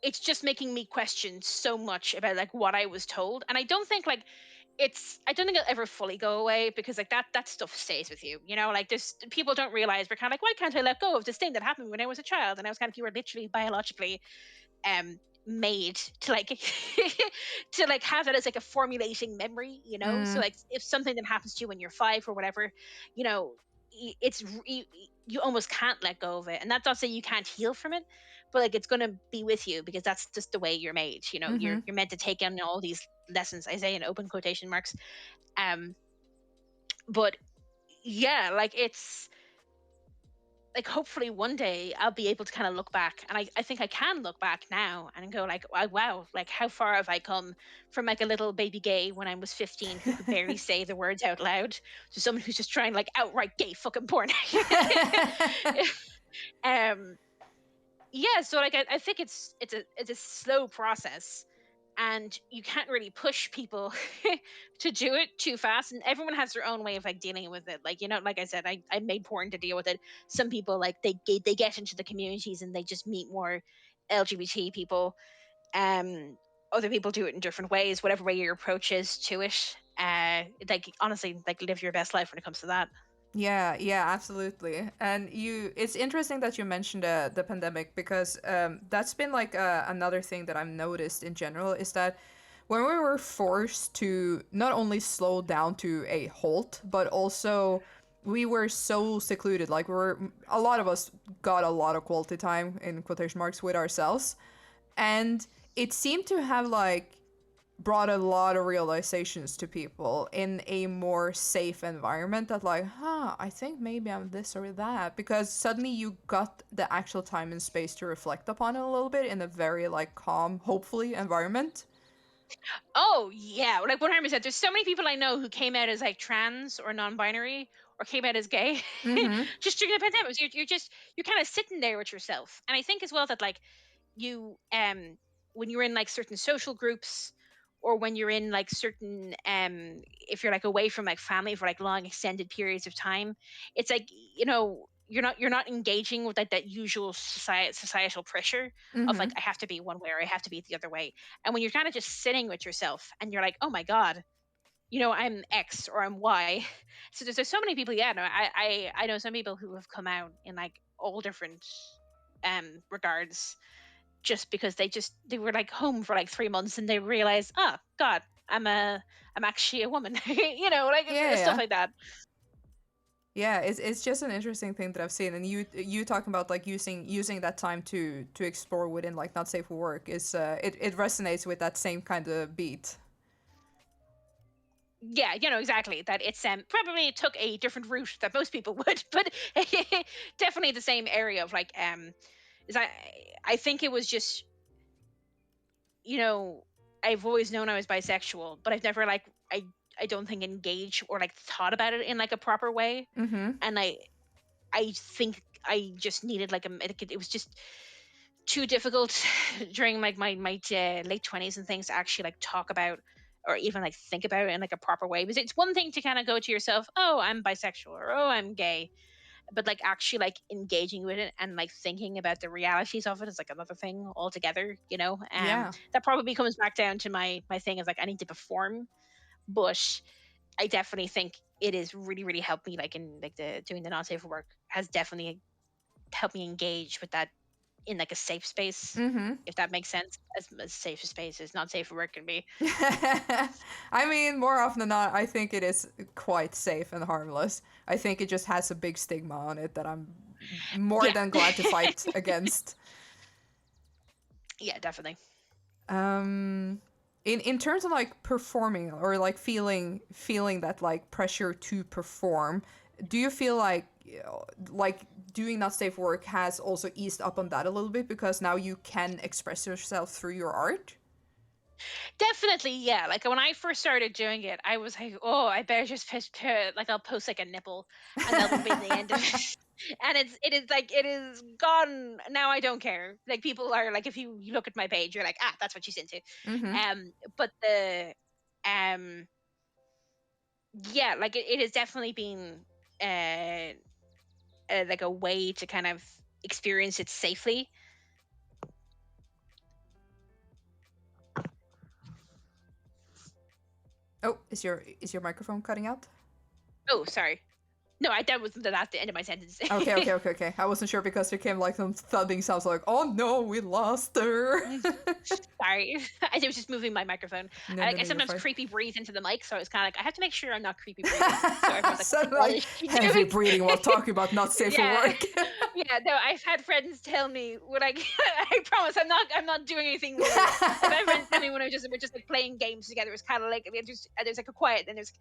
it's just making me question so much about like what I was told. And I don't think like I don't think it'll ever fully go away, because like that stuff stays with you, like there's people don't realize, we're kind of like, why can't I let go of this thing that happened when I was a child? And I was kind of, you were literally biologically um made to like to like have that as like a formulating memory, so Mm. like if something that happens to you when you're 5 or whatever, you know you almost can't let go of it. And that's not saying you can't heal from it, but like it's going to be with you, because that's just the way you're made. Mm-hmm. You're meant to take in all these lessons, I say in open quotation marks. um but yeah, like it's like hopefully one day I'll be able to kind of look back, and I think I can look back now and go like, wow, like how far have I come from like a little baby gay when I was 15 who could barely say the words out loud, to someone who's just trying like outright gay fucking porn. um yeah, so like I think it's a slow process, and you can't really push people to do it too fast, and everyone has their own way of like dealing with it. Like, like I said, I made porn to deal with it. Some people like they get into the communities and they just meet more LGBT people. Other people do it in different ways, whatever way your approach is to it. Like honestly, like live your best life when it comes to that. Yeah, yeah, absolutely. And it's interesting that you mentioned the pandemic, because that's been like another thing that I've noticed in general is that when we were forced to not only slow down to a halt, but also we were so secluded. Like a lot of us got a lot of quality time in quotation marks with ourselves, and it seemed to have like brought a lot of realizations to people in a more safe environment, that like, I think maybe I'm this or that, because suddenly you got the actual time and space to reflect upon it a little bit in a very like calm, hopefully, environment. Oh yeah, like 100%. There's so many people I know who came out as like trans or non-binary or came out as gay Mm-hmm. just during the pandemic. So you're kind of sitting there with yourself, and I think as well that like you when you're in like certain social groups, or when you're in like certain if you're like away from like family for like long extended periods of time, it's like, you're not engaging with like that usual societal pressure of Mm-hmm. like, I have to be one way or I have to be the other way. And when you're kind of just sitting with yourself and you're like, oh my god, I'm X or I'm Y. So there's so many people. Yeah, no, I know some people who have come out in like all different regards, just because they were like home for like 3 months and they realized, oh god, I'm actually a woman. Like Yeah, stuff yeah. like that. Yeah, it's just an interesting thing that I've seen, and you talking about like using that time to explore within like not safe for work is it resonates with that same kind of beat. Yeah, exactly that. It's probably took a different route that most people would, but definitely the same area of like is I think it was just, you know I've always known I was bisexual, but I've never like, I don't think engaged or like thought about it in like a proper way. Mm-hmm. And I think I just needed like it was just too difficult during like my late 20s and things to actually like talk about or even like think about it in like a proper way. Because it's one thing to kind of go to yourself, oh, I'm bisexual, or oh, I'm gay, but like actually like engaging with it and like thinking about the realities of it is like another thing altogether. Yeah. That probably comes back down to my thing is like, I need to perform. But I definitely think it is really, really helped me, like in like the doing the non-safe work has definitely helped me engage with that in like a safe space, Mm-hmm. if that makes sense. As safe a space as not safe for work can be. I mean, more often than not, I think it is quite safe and harmless. I think it just has a big stigma on it that I'm more Yeah. than glad to fight against. Yeah, definitely. Um, in terms of like performing or like feeling that like pressure to perform, do you feel like like doing not safe work has also eased up on that a little bit because now you can express yourself through your art? Definitely, yeah. Like when I first started doing it, I was like, oh, I better just like I'll post like a nipple, and that'll be the end of it. And it is gone now. I don't care. Like people are like, if you look at my page, you're like, that's what she's into. Mm-hmm. But the um, yeah, like it has definitely been uh, like a way to kind of experience it safely. Oh, is your microphone cutting out? Oh, sorry. No, that was the end of my sentence. Okay. I wasn't sure because there came like some thudding sounds like, oh no, we lost her. Sorry, I was just moving my microphone. No, I, no, like, I no, you're sometimes fine. creepy breathe into the mic, so it's kind of like I have to make sure I'm not creepy breathing. So everyone's like, Sound "What like is she heavy doing?" breathing while talking about not safe for Yeah, work. yeah. No, I've had friends tell me when I I promise I'm not doing anything weird. I've had friends tell me when we're just like playing games together. It's kind of like there's like a quiet, and there's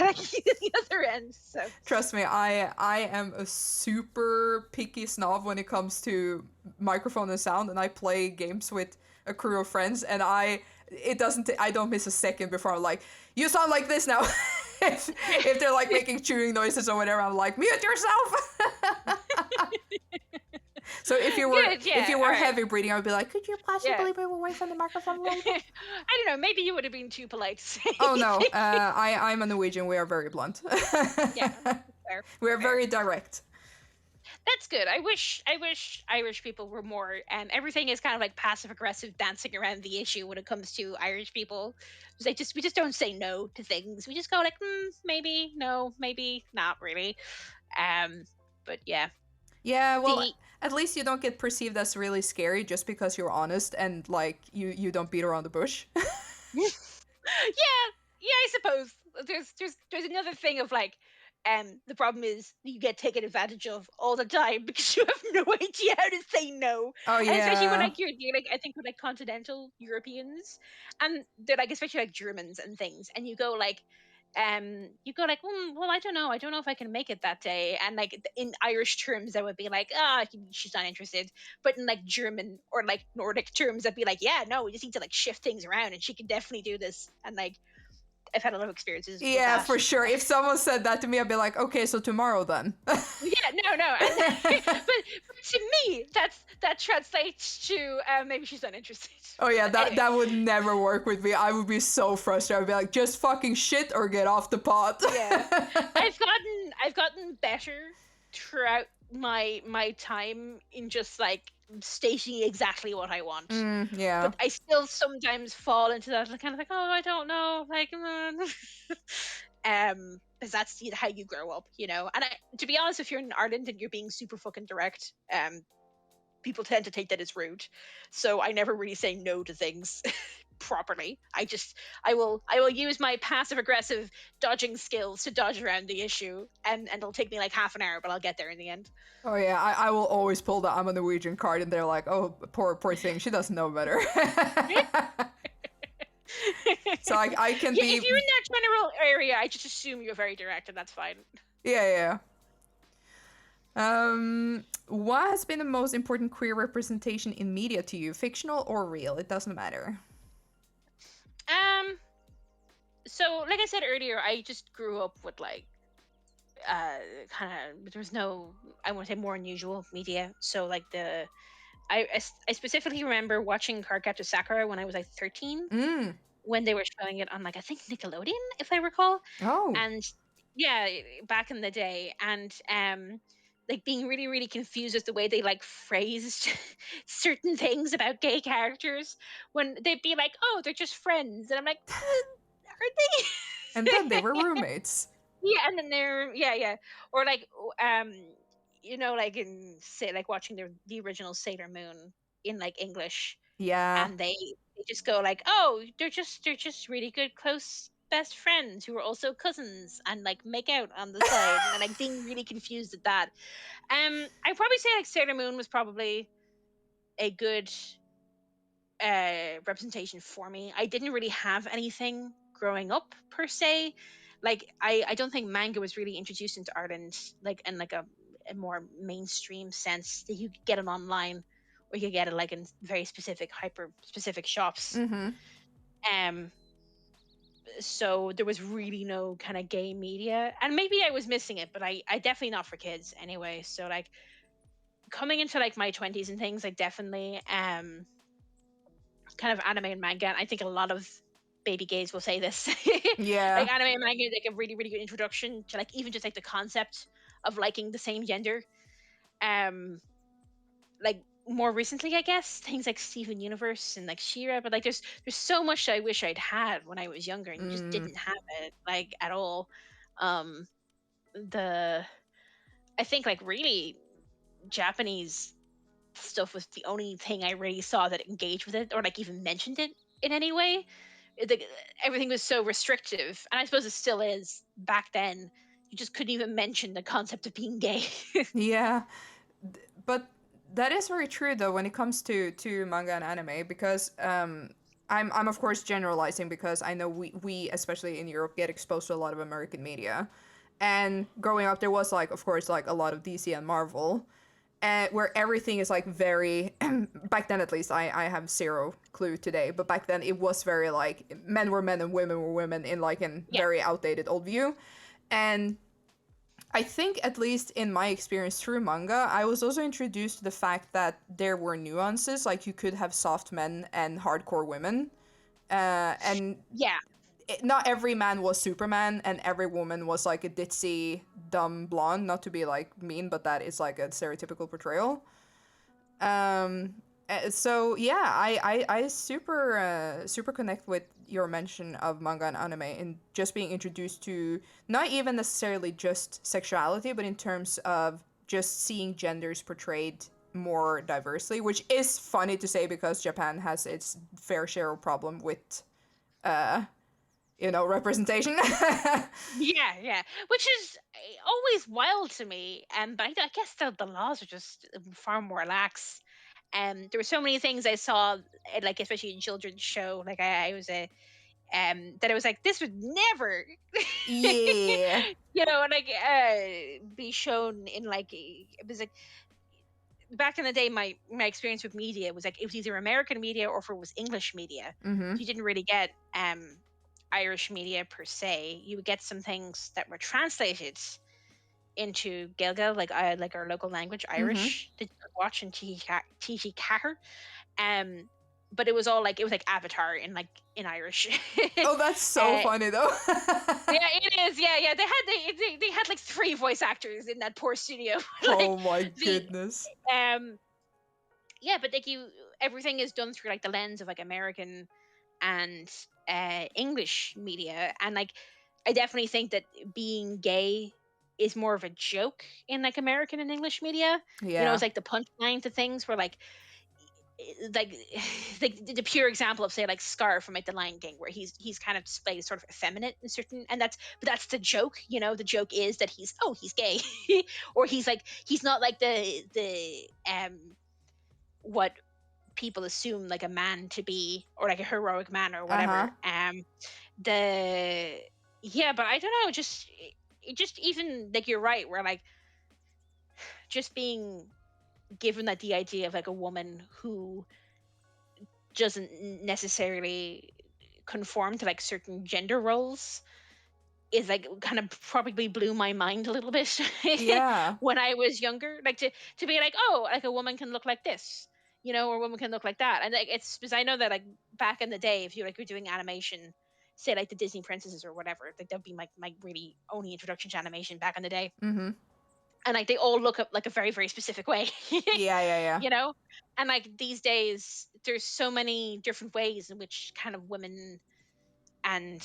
like the other end. So Trust me, I am a super picky snob when it comes to microphone and sound, and I play games with a crew of friends, and I don't miss a second before I'm like, you sound like this now. if they're like making chewing noises or whatever, I'm like, mute yourself. So good. if Yeah. you All were right. heavy breathing, I would be like, could you Yeah. possibly move away from the microphone a little bit? I don't know. Maybe you would have been too polite to say Oh no, anything. I'm a Norwegian. We are very blunt. Yeah, fair, We are fair. very direct. That's good. I wish Irish people were more. Everything is kind of like passive aggressive dancing around the issue when it comes to Irish people. It's like we just don't say no to things. We just go like, maybe, no, maybe not really. Um, but yeah, Yeah, well, the at least you don't get perceived as really scary just because you're honest and like you don't beat around the bush. yeah, yeah. I suppose there's another thing of like, The problem is you get taken advantage of all the time because you have no idea how to say no. Oh And especially when yeah. like you're like I think with like continental Europeans and they're like especially like Germans and things, and you go like, well, I don't know if I can make it that day. And like in Irish terms, that would be like, she's not interested. But in like German or like Nordic terms, that'd be like, yeah, no, we just need to like shift things around, and she can definitely do this. And like I've had a lot of experiences with Yeah, that. for sure. If someone said that to me, I'd be like, okay, so tomorrow then. Yeah, no, and but to me, that translates to maybe she's not interested. Oh yeah, But that anyway, that would never work with me. I would be so frustrated. I'd be like, just fucking shit or get off the pot. yeah, I've gotten better throughout my time in just like stating exactly what I want. Yeah. But I still sometimes fall into that kind of like, oh, I don't know, like, because that's how you grow up, you know. And to be honest, if you're in Ireland and you're being super fucking direct, people tend to take that as rude. So I never really say no to things properly. I will use my passive aggressive dodging skills to dodge around the issue, and it'll take me like half an hour, but I'll get there in the end. Oh yeah, I will always pull the I'm a Norwegian card, and they're like, oh, poor thing, she doesn't know better. So I can Yeah, be, if you're in that general area, I just assume you're very direct, and that's fine. yeah. What has been the most important queer representation in media to you, fictional or real? It doesn't matter. Um, so like I said earlier, I just grew up with like kind of there was no, I want to say, more unusual media. So like I specifically remember watching Cardcaptor Sakura when I was like 13, Mm. when they were showing it on like I think Nickelodeon, if I recall. Oh. And yeah, back in the day, and like being really really confused with the way they like phrased certain things about gay characters, when they'd be like, oh, they're just friends, and I'm like, are And then they they? were roommates. Yeah, and then they're yeah, or like like in say like watching the original Sailor Moon in like English, Yeah. and they just go like, oh, they're just really good close best friends who are also cousins, and like make out on the side, and like being really confused at that. I'd probably say like Sailor Moon was probably a good representation for me. I didn't really have anything growing up per se. Like I don't think manga was really introduced into Ireland like in like a more mainstream sense that you could get it online, or you could get it like in very specific hyper specific shops. Mm-hmm. Um so there was really no kind of gay media, and maybe I was missing it, but I definitely not for kids anyway. So like coming into like my 20s and things, like definitely kind of anime and manga. And I think a lot of baby gays will say this. Yeah. Like anime and manga is like a really, really good introduction to like even just like the concept of liking the same gender. Um like more recently, I guess, things like Steven Universe and like Shira, but like there's so much I wish I'd had when I was younger and just Mm. didn't have it like at all. Um the I think like really Japanese stuff was the only thing I really saw that engaged with it or like even mentioned it in any way. Like, everything was so restrictive, and I suppose it still is back then. You just couldn't even mention the concept of being gay. Yeah. But that is very true though when it comes to manga and anime, because I'm of course generalizing, because I know we especially in Europe get exposed to a lot of American media. And growing up there was like of course like a lot of DC and Marvel, where everything is like very back then, at least I have zero clue today, but back then it was very like men were men and women were women in like a Yeah. very outdated old view. And I think, at least in my experience through manga, I was also introduced to the fact that there were nuances, like you could have soft men and hardcore women, and Yeah. not every man was Superman, and every woman was like a ditzy, dumb blonde. Not to be like mean, but that is like a stereotypical portrayal. So yeah, I super connect with your mention of manga and anime, and just being introduced to not even necessarily just sexuality, but in terms of just seeing genders portrayed more diversely, which is funny to say because Japan has its fair share of problem with representation. Yeah, yeah, which is always wild to me. But I guess the laws are just far more lax. There were so many things I saw, like especially in children's show. Like I was a that I was like, this would never, Yeah. like be shown in like it was like back in the day. My experience with media was like it was either American media or if it was English media. Mm-hmm. You didn't really get Irish media per se. You would get some things that were translated into Gaeilge, like our local language, Mm-hmm. Irish, that you could watch in TG Cahir. Um, but it was all like it was like Avatar in Irish. Oh, that's so uh, funny though. yeah, it is. Yeah, yeah. They had like three voice actors in that poor studio. Like Oh my the goodness. um yeah, but like everything is done through like the lens of like American and English media, and like I definitely think that being gay is more of a joke in like American and English media. Yeah. It's like the punchline to things where like like the pure example of say like Scar from like the Lion King, where he's kind of displayed as sort of effeminate in certain, and that's the joke. The joke is that he's gay, or he's like he's not like the what people assume like a man to be, or like a heroic man or Uh-huh. whatever. The Yeah, but I don't know, just it just even like you're right, where like just being given that the idea of like a woman who doesn't necessarily conform to like certain gender roles is like kind of probably blew my mind a little bit Yeah. when I was younger. Like to be like, oh, like a woman can look like this, or a woman can look like that. And like it's because I know that like back in the day, if you like were doing animation, say like the Disney princesses or whatever, like that'd be my really only introduction to animation back in the day. Mm-hmm. And like they all look up like a very, very specific way. Yeah, yeah, yeah. you know? And like these days there's so many different ways in which kind of women and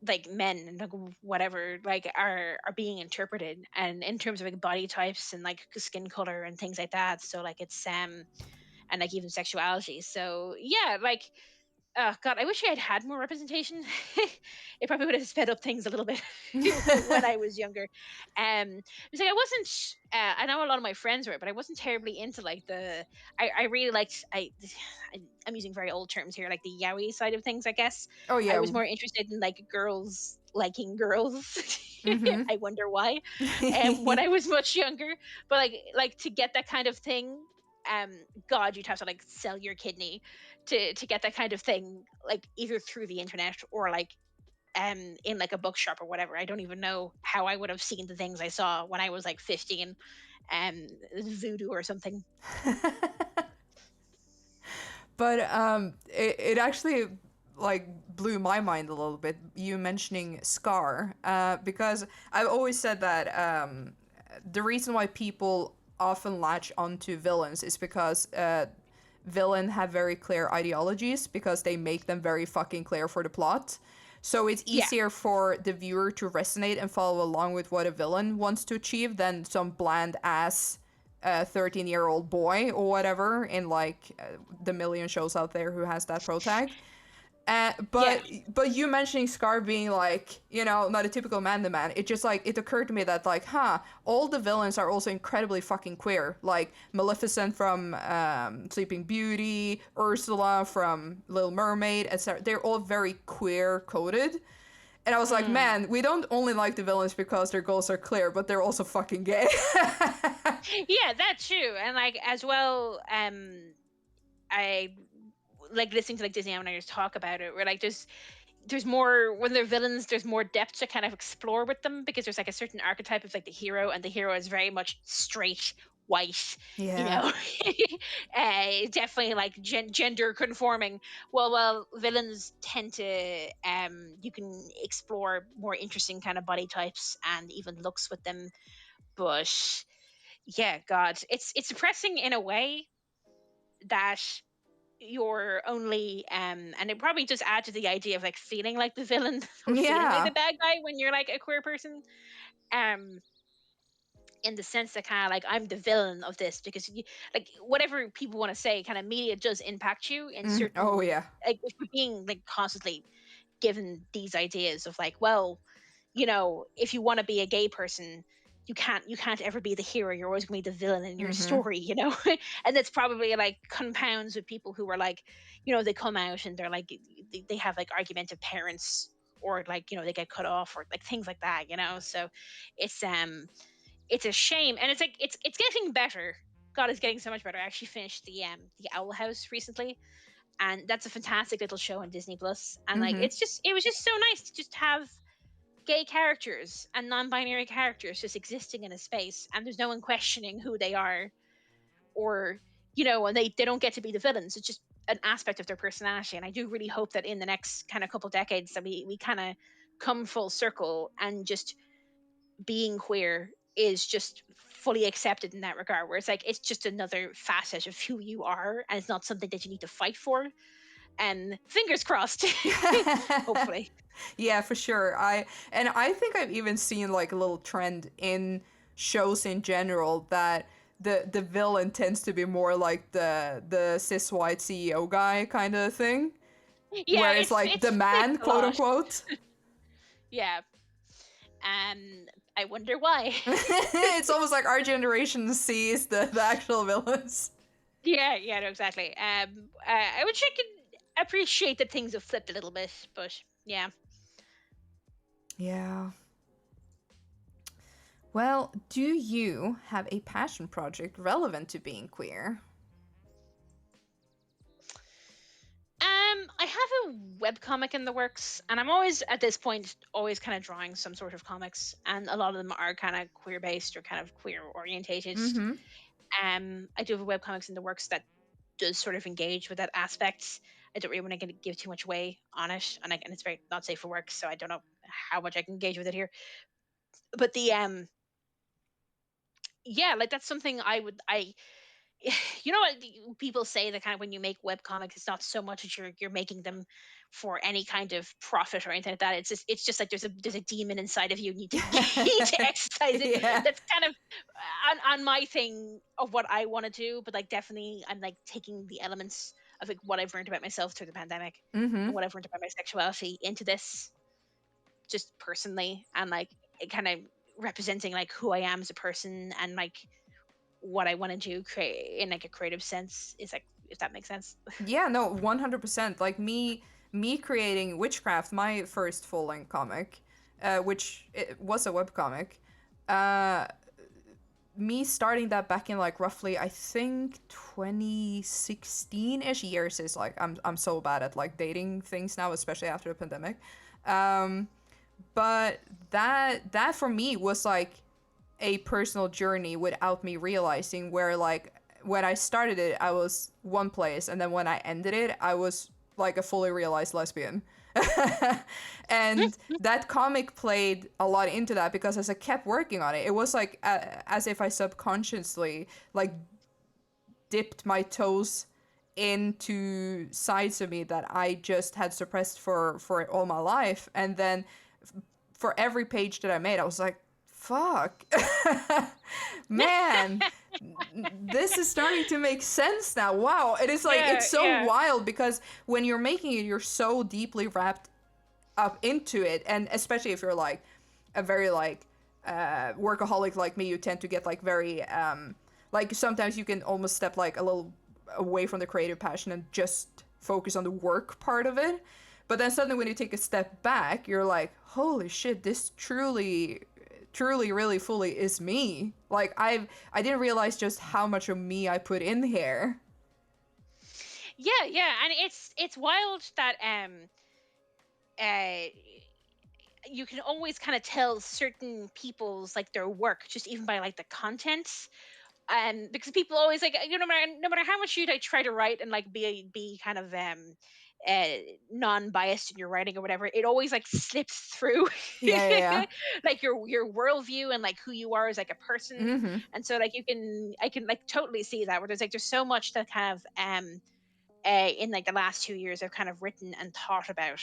like men and like whatever like are being interpreted, and in terms of like body types and like skin color and things like that. So like it's and like even sexuality. So yeah, like oh god, I wish I had had more representation. It probably would have sped up things a little bit when I was younger. It's like I wasn't. I know a lot of my friends were, but I wasn't terribly into like the. I really liked. I'm using very old terms here, like the yaoi side of things. I guess Oh I yeah. was more interested in like girls liking girls. Mm-hmm. I wonder why. When I was much younger, but like to get that kind of thing, um, God, you'd have to like sell your kidney to get that kind of thing, like either through the internet or like in like a bookshop or whatever. I don't even know how I would have seen the things I saw when I was like 15, voodoo or something. But it actually like blew my mind a little bit, you mentioning Scar, because I've always said that the reason why people often latch onto villains is because villain have very clear ideologies because they make them very fucking clear for the plot. So it's Yeah. easier for the viewer to resonate and follow along with what a villain wants to achieve than some bland ass 13-year-old boy or whatever in like the million shows out there who has that pro tag. Yeah. But you mentioning Scar being like, not a typical man to man, it just like it occurred to me that like, all the villains are also incredibly fucking queer. Like Maleficent from Sleeping Beauty, Ursula from Little Mermaid, etc. They're all very queer coded. And I was like, Mm. man, we don't only like the villains because their goals are clear, but they're also fucking gay. Yeah, that's true. And like as well, I like listening to like Disney animators talk about it, where like there's more when they're villains, there's more depth to kind of explore with them, because there's like a certain archetype of like the hero, and the hero is very much straight white, you Yeah. know. Definitely like gender conforming. Well, villains tend to you can explore more interesting kind of body types and even looks with them. But yeah, god, it's depressing in a way that you're only and it probably just adds to the idea of like feeling like the villain or feeling like the Yeah. bad guy when you're like a queer person, um in the sense that kind of like I'm the villain of this, because like whatever people want to say, kind of media does impact you in Oh certain, yeah. like if you're being like constantly given these ideas of like, well, if you want to be a gay person, you can't ever be the hero. You're always going to be the villain in your Mm-hmm. story. And that's probably like compounds with people who are like, they come out and they're like, they have like argumentative parents, or like, they get cut off, or like things like that. So it's it's a shame, and it's like it's getting better. God, it's getting so much better. I actually finished the Owl House recently, and that's a fantastic little show on Disney Plus. And like, Mm-hmm. it was just so nice to just have gay characters and non-binary characters just existing in a space, and there's no one questioning who they are, or and they don't get to be the villains. It's just an aspect of their personality. And I do really hope that in the next kind of couple decades that we kind of come full circle, and just being queer is just fully accepted in that regard, where it's like it's just another facet of who you are, and it's not something that you need to fight for. And fingers crossed. Hopefully. Yeah, for sure. I think I've even seen like a little trend in shows in general that the villain tends to be more like the cis white CEO guy kind of thing, Yeah, where it's like the it's flipped man, a quote lot. unquote. Yeah. And I wonder why. It's almost like our generation sees the actual villains. Yeah, yeah, no, exactly. I wish I could appreciate that things have flipped a little bit, but yeah. Yeah. Well, do you have a passion project relevant to being queer? I have a webcomic in the works, and I'm always at this point always kind of drawing some sort of comics, and a lot of them are kind of queer based or kind of queer orientated. Mm-hmm. I do have a webcomics in the works that does sort of engage with that aspect. I don't really want to give too much away on it, and it's very not safe for work, so I don't know how much I can engage with it here. But yeah, like that's something I what people say, that kind of when you make web comics, it's not so much that you're making them for any kind of profit or anything like that. It's just like there's a demon inside of you, and you need to you need to exercise it. Yeah. That's kind of on my thing of what I want to do. But like, definitely I'm like taking the elements of like what I've learned about myself through the pandemic, Mm-hmm. and what I've learned about my sexuality into this, just personally, and like it kind of representing like who I am as a person, and like what I want to do create in like a creative sense, is like, if that makes sense. Yeah, no, 100%. Like me creating Witchcraft, my first full-length comic, which it was a webcomic. Uh Me starting that back in like roughly, I think, 2016-ish. Years is like I'm so bad at like dating things now, especially after the pandemic. Um but that for me was like a personal journey without me realizing, where like when I started it I was one place, and then when I ended it I was like a fully realized lesbian. And that comic played a lot into that, because as I kept working on it, it was like as if I subconsciously like dipped my toes into sides of me that I just had suppressed for all my life. And then for every page that I made, I was like, fuck. Man, this is starting to make sense now. Wow. It is like, Yeah, it's so yeah. wild, because when you're making it, you're so deeply wrapped up into it. And especially if you're like a very like workaholic like me, you tend to get like very like sometimes you can almost step like a little away from the creative passion and just focus on the work part of it. But then suddenly when you take a step back, you're like, holy shit, this truly really fully is me. Like I didn't realize just how much of me I put in here. Yeah, yeah. And it's wild that uh you can always kind of tell certain people's like their work just even by like the contents. Because people always like, no matter how much you like try to write and like be kind of uh non-biased in your writing or whatever, it always like slips through Yeah, yeah, like your worldview and like who you are as like a person. yeah. Mm-hmm. And so like I can like totally see that, where there's so much that kind of in like the last 2 years I've kind of written and thought about,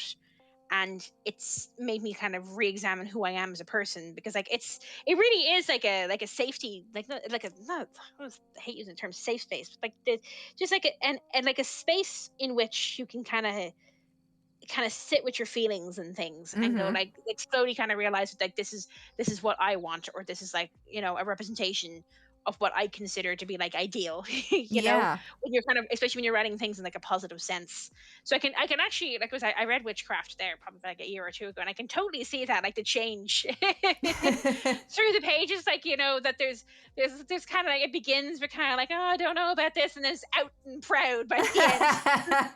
and it's made me kind of re-examine who I am as a person. Because like it really is like a safety, like like a not I hate using the term safe space, but like just like and like a space in which you can kind of kind of sit with your feelings and things and go Mm-hmm. like slowly kind of realize like this is what I want, or this is like, a representation of what I consider to be like ideal. Yeah. When you're kind of, especially when you're writing things in like a positive sense. So I can actually, like, was I read Witchcraft there probably like a year or two ago, and I can totally see that, like, the change through the pages, like, that there's kind of like, it begins with kind of like, oh, I don't know about this, and then it's out and proud by the end.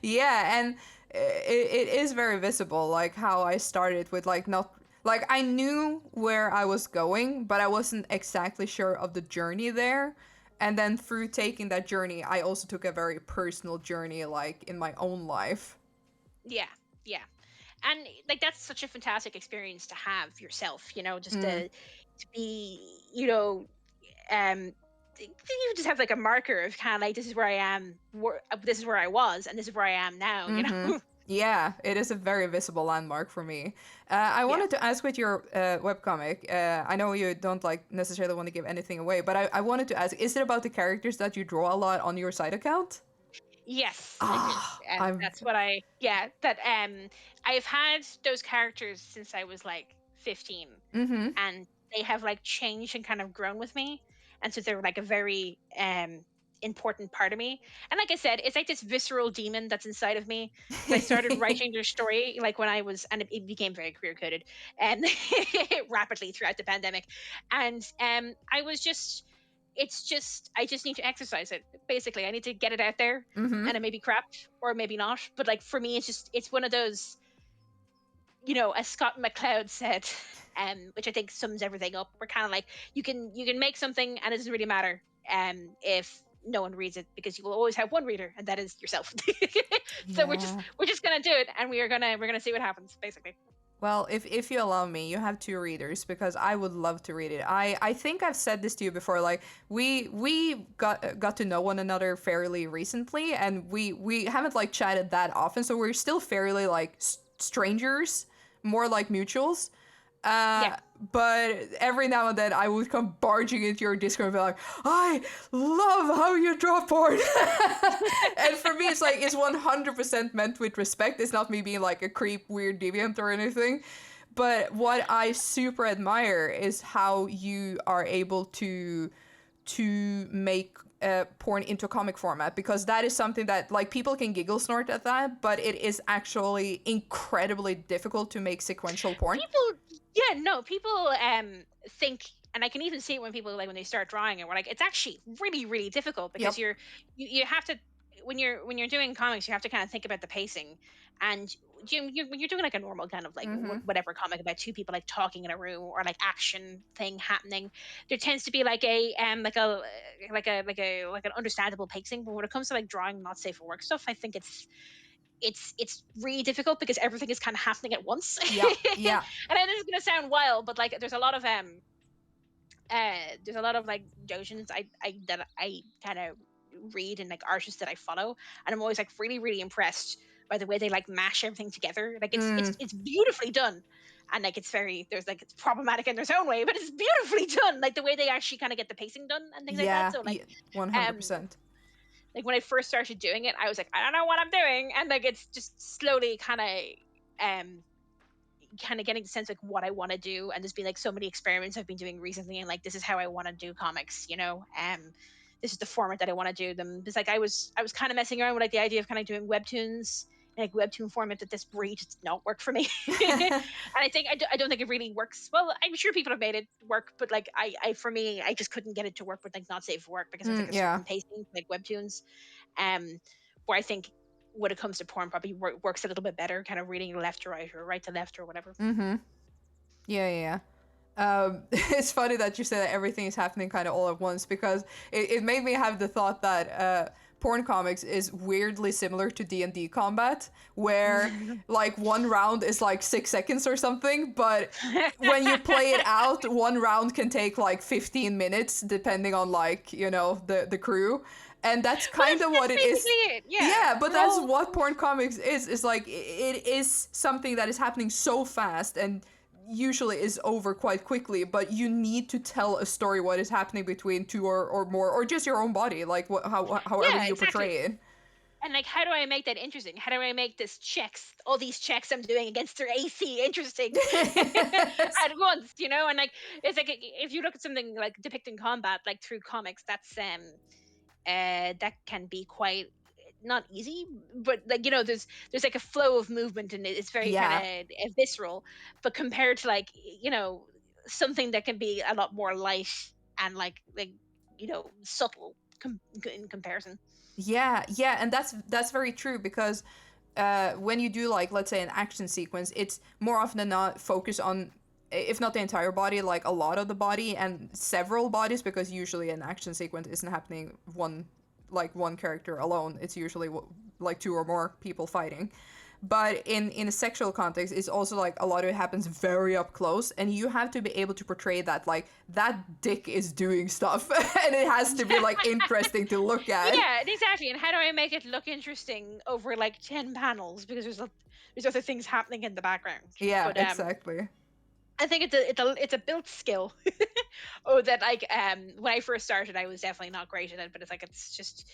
Yeah, and it is very visible, like how I started with like not like I knew where I was going, but I wasn't exactly sure of the journey there. And then through taking that journey, I also took a very personal journey, like in my own life. Yeah, yeah. And like that's such a fantastic experience to have yourself, just Mm. to be, you just have like a marker of kind of like, this is where I am, this is where I was, and this is where I am now, Mm-hmm. Yeah, it is a very visible landmark for me. I Yeah. wanted to ask with your webcomic. I know you don't like necessarily want to give anything away, but I wanted to ask: is it about the characters that you draw a lot on your side account? Yes, I do. Ah, And I'm. that's what I've had those characters since I was like 15, Mm-hmm. and they have like changed and kind of grown with me. And so they're like a very important part of me. And like I said, it's like this visceral demon that's inside of me, because I started writing their story like when I was, and it became very queer coded and rapidly throughout the pandemic. And I was just, it's just, I just need to exercise it. Basically, I need to get it out there, Mm-hmm. and it may be crap or maybe not. But like for me, it's one of those, as Scott McCloud said, which I think sums everything up. We're kind of like, you can make something, and it doesn't really matter if no one reads it, because you will always have one reader, and that is yourself. So Yeah. we're just gonna do it, and we're gonna see what happens, basically. Well, if you allow me, you have two readers because I would love to read it. I think I've said this to you before. Like we got to know one another fairly recently, and we haven't like chatted that often, so we're still fairly like strangers, more like mutuals. Yeah. But every now and then I would come barging into your Discord and be like, I love how you draw porn. And for me, it's like, it's 100% meant with respect. It's not me being like a creep, weird deviant or anything. But what I super admire is how you are able to make porn into comic format, because that is something that like people can giggle snort at that, but it is actually incredibly difficult to make sequential porn. People, yeah, no, people think, and I can even see it when people, like, when they start drawing it, we're like, it's actually really really difficult, because Yep. you have to, when you're doing comics, you have to kind of think about the pacing. And when you're doing like a normal kind of like Mm-hmm. whatever comic about two people like talking in a room, or like action thing happening, there tends to be like a like an understandable pacing. But when it comes to like drawing not safe for work stuff, I think it's really difficult, because everything is kind of happening at once. Yeah. Yeah. And I know it's gonna sound wild, but like there's a lot of like dojins I kind of read, and like artists that I follow, and I'm always like really really impressed by the way they like mash everything together. Like it's it's Mm, it's beautifully done. And like it's problematic in their own way, but it's beautifully done. Like the way they actually kind of get the pacing done and things like that. yeah. So like Yeah. um 100%. like when I first started doing it, I was like, I don't know what I'm doing. And like it's just slowly um kind of getting the sense like what I want to do. And there's been like so many experiments I've been doing recently, and like this is how I want to do comics, this is the format that I want to do them. It's like I was kind of messing around with like the idea of kind of doing webtoons, like webtoon format, that this really just did not work for me. And I think I don't think it really works. Well, I'm sure people have made it work, but like for me, I just couldn't get it to work with like not safe for work, because there's like a Yeah. certain pacing like webtoons, um, where I think when it comes to porn probably works a little bit better, kind of reading left to right or right to left or whatever. Mm-hmm. Yeah, yeah, yeah. It's funny that you say that everything is happening kind of all at once, because it made me have the thought that porn comics is weirdly similar to D&D combat, where like one round is like 6 seconds or something, but when you play it out, one round can take like 15 minutes depending on like, the crew. And that's Well, kind of that's what it is. basically it. Yeah, Yeah, but we're that's all what porn comics is. It's like it is something that is happening so fast and usually is over quite quickly, but you need to tell a story what is happening between two or more, or just your own body, like however yeah, you exactly. portray it. And like, how do I make that interesting? How do I make all these checks I'm doing against their AC interesting at once, you know? And like, it's like if you look at something like depicting combat, like through comics, that can be quite not easy, but like, there's like a flow of movement, and it's very kind Yeah. of visceral. But compared to like, something that can be a lot more light and like subtle in comparison. Yeah, yeah, and that's very true because when you do like let's say an action sequence, it's more often than not focus on if not the entire body, like a lot of the body and several bodies because usually an action sequence isn't happening one character alone. It's usually like two or more people fighting. But in a sexual context, it's also like a lot of it happens very up close, and you have to be able to portray that like that dick is doing stuff, and it has to be like interesting to look at. Yeah, exactly. And how do I make it look interesting over like 10 panels, because there's other things happening in the background. Yeah, But exactly. I think it's a built skill. Oh, that like when I first started, I was definitely not great at it, but it's just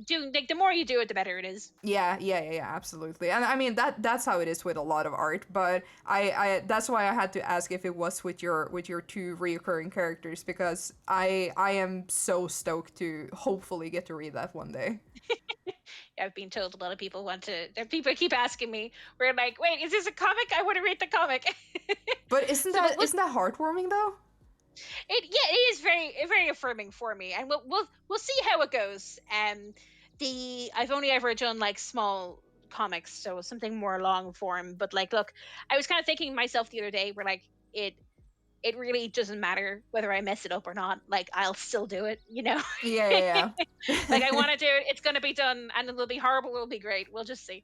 doing, like, the more you do it, the better it is. Yeah, yeah, yeah, yeah, absolutely. And I mean that's how it is with a lot of art, but I that's why I had to ask if it was with your two reoccurring characters because I am so stoked to hopefully get to read that one day. I've been told a lot of people want to. People keep asking me. We're like, wait, is this a comic? I want to read the comic. But isn't So that isn't that heartwarming though? it is very affirming for me, and we'll see how it goes. I've only ever done like small comics, so something more long form. But like, look, I was kind of thinking to myself the other day, where like it really doesn't matter whether I mess it up or not. Like, I'll still do it, you know. Yeah, yeah, Like, I yeah. want to do it. It's gonna be done, and it'll be horrible. It'll be great. We'll just see.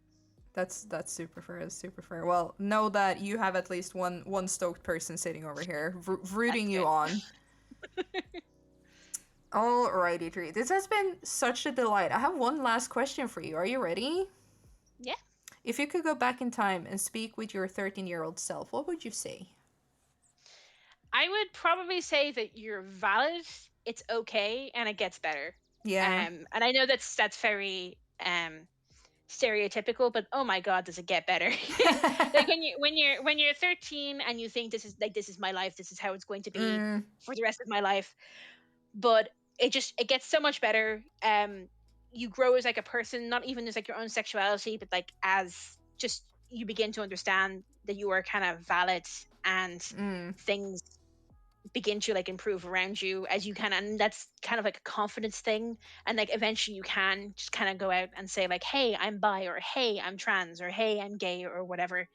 That's super fair. That's super fair. Well, know that you have at least one stoked person sitting over here rooting That's you good. on. Alrighty, Tree. This has been such a delight. I have one last question for you. Are you ready? Yeah. If you could go back in time and speak with your 13-year-old self, what would you say? I would probably say that you're valid, it's okay, and it gets better. Yeah. And I know that's very stereotypical, but oh my god, does it get better? Like, when you're 13 and you think this is my life, this is how it's going to be mm, for the rest of my life. But it gets so much better. You grow as like a person, not even as like your own sexuality, but like as just you begin to understand that you are kind of valid, and mm. things begin to like improve around you as you kind of, and that's kind of like a confidence thing. And like, eventually you can just kind of go out and say like, hey, I'm bi, or hey, I'm trans, or hey, I'm gay, or whatever.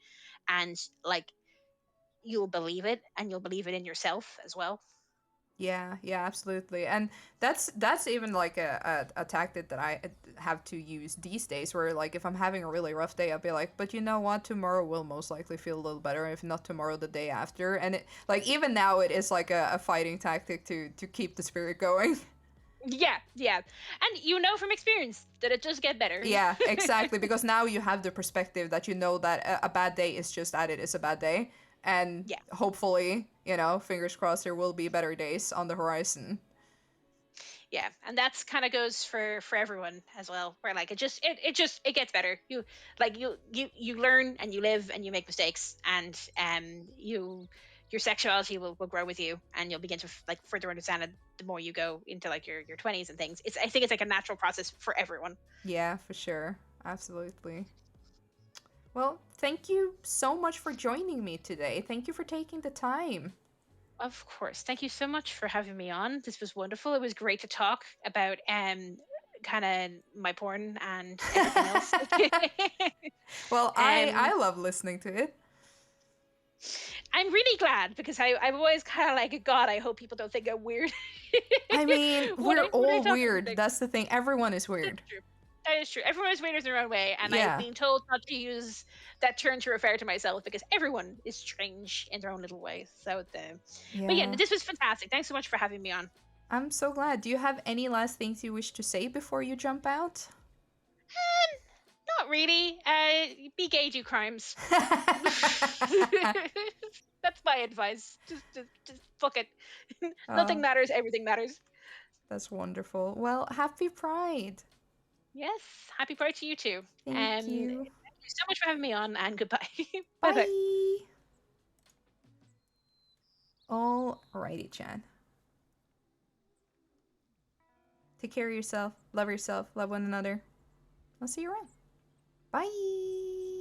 And like, you'll believe it, and you'll believe it in yourself as well. Yeah, yeah, absolutely. And that's even like a tactic that I have to use these days where like if I'm having a really rough day, I'll be like, but you know what, tomorrow will most likely feel a little better, if not tomorrow, the day after. And it like even now it is like a fighting tactic to keep the spirit going. Yeah, yeah. And you know from experience that it does get better. Yeah, exactly. Because now you have the perspective that you know that a bad day is just that, it is a bad day. And Yeah. hopefully, fingers crossed, there will be better days on the horizon. Yeah, and that's kind of goes for everyone as well, where like it gets better. You learn, and you live, and you make mistakes, and your sexuality will grow with you, and you'll begin to like further understand it the more you go into like your 20s and things. I think it's like a natural process for everyone. Yeah, for sure. Absolutely. Well, thank you so much for joining me today. Thank you for taking the time. Of course. Thank you so much for having me on. This was wonderful. It was great to talk about kind of my porn and everything else. Well, I um love listening to it. I'm really glad, because I'm always kind of like, God, I hope people don't think I'm weird. I mean, when we're I all talk about weird. things. That's the thing. Everyone is That's weird. true. That is true. Everyone is weird in their own way, and I've Yeah. been told not to use that term to refer to myself, because everyone is strange in their own little way. But yeah, Yeah. this was fantastic. Thanks so much for having me on. I'm so glad. Do you have any last things you wish to say before you jump out? Not really. Be gay, do crimes. That's my advice. Just fuck it. Nothing Oh, matters. Everything matters. that's wonderful. Well, happy Pride. Yes, happy Pride to you too. Thank Thank you. you so much for having me on, and goodbye. Bye bye. Bye. Alrighty, Chan. Take care of yourself, love one another. I'll see you around. Bye.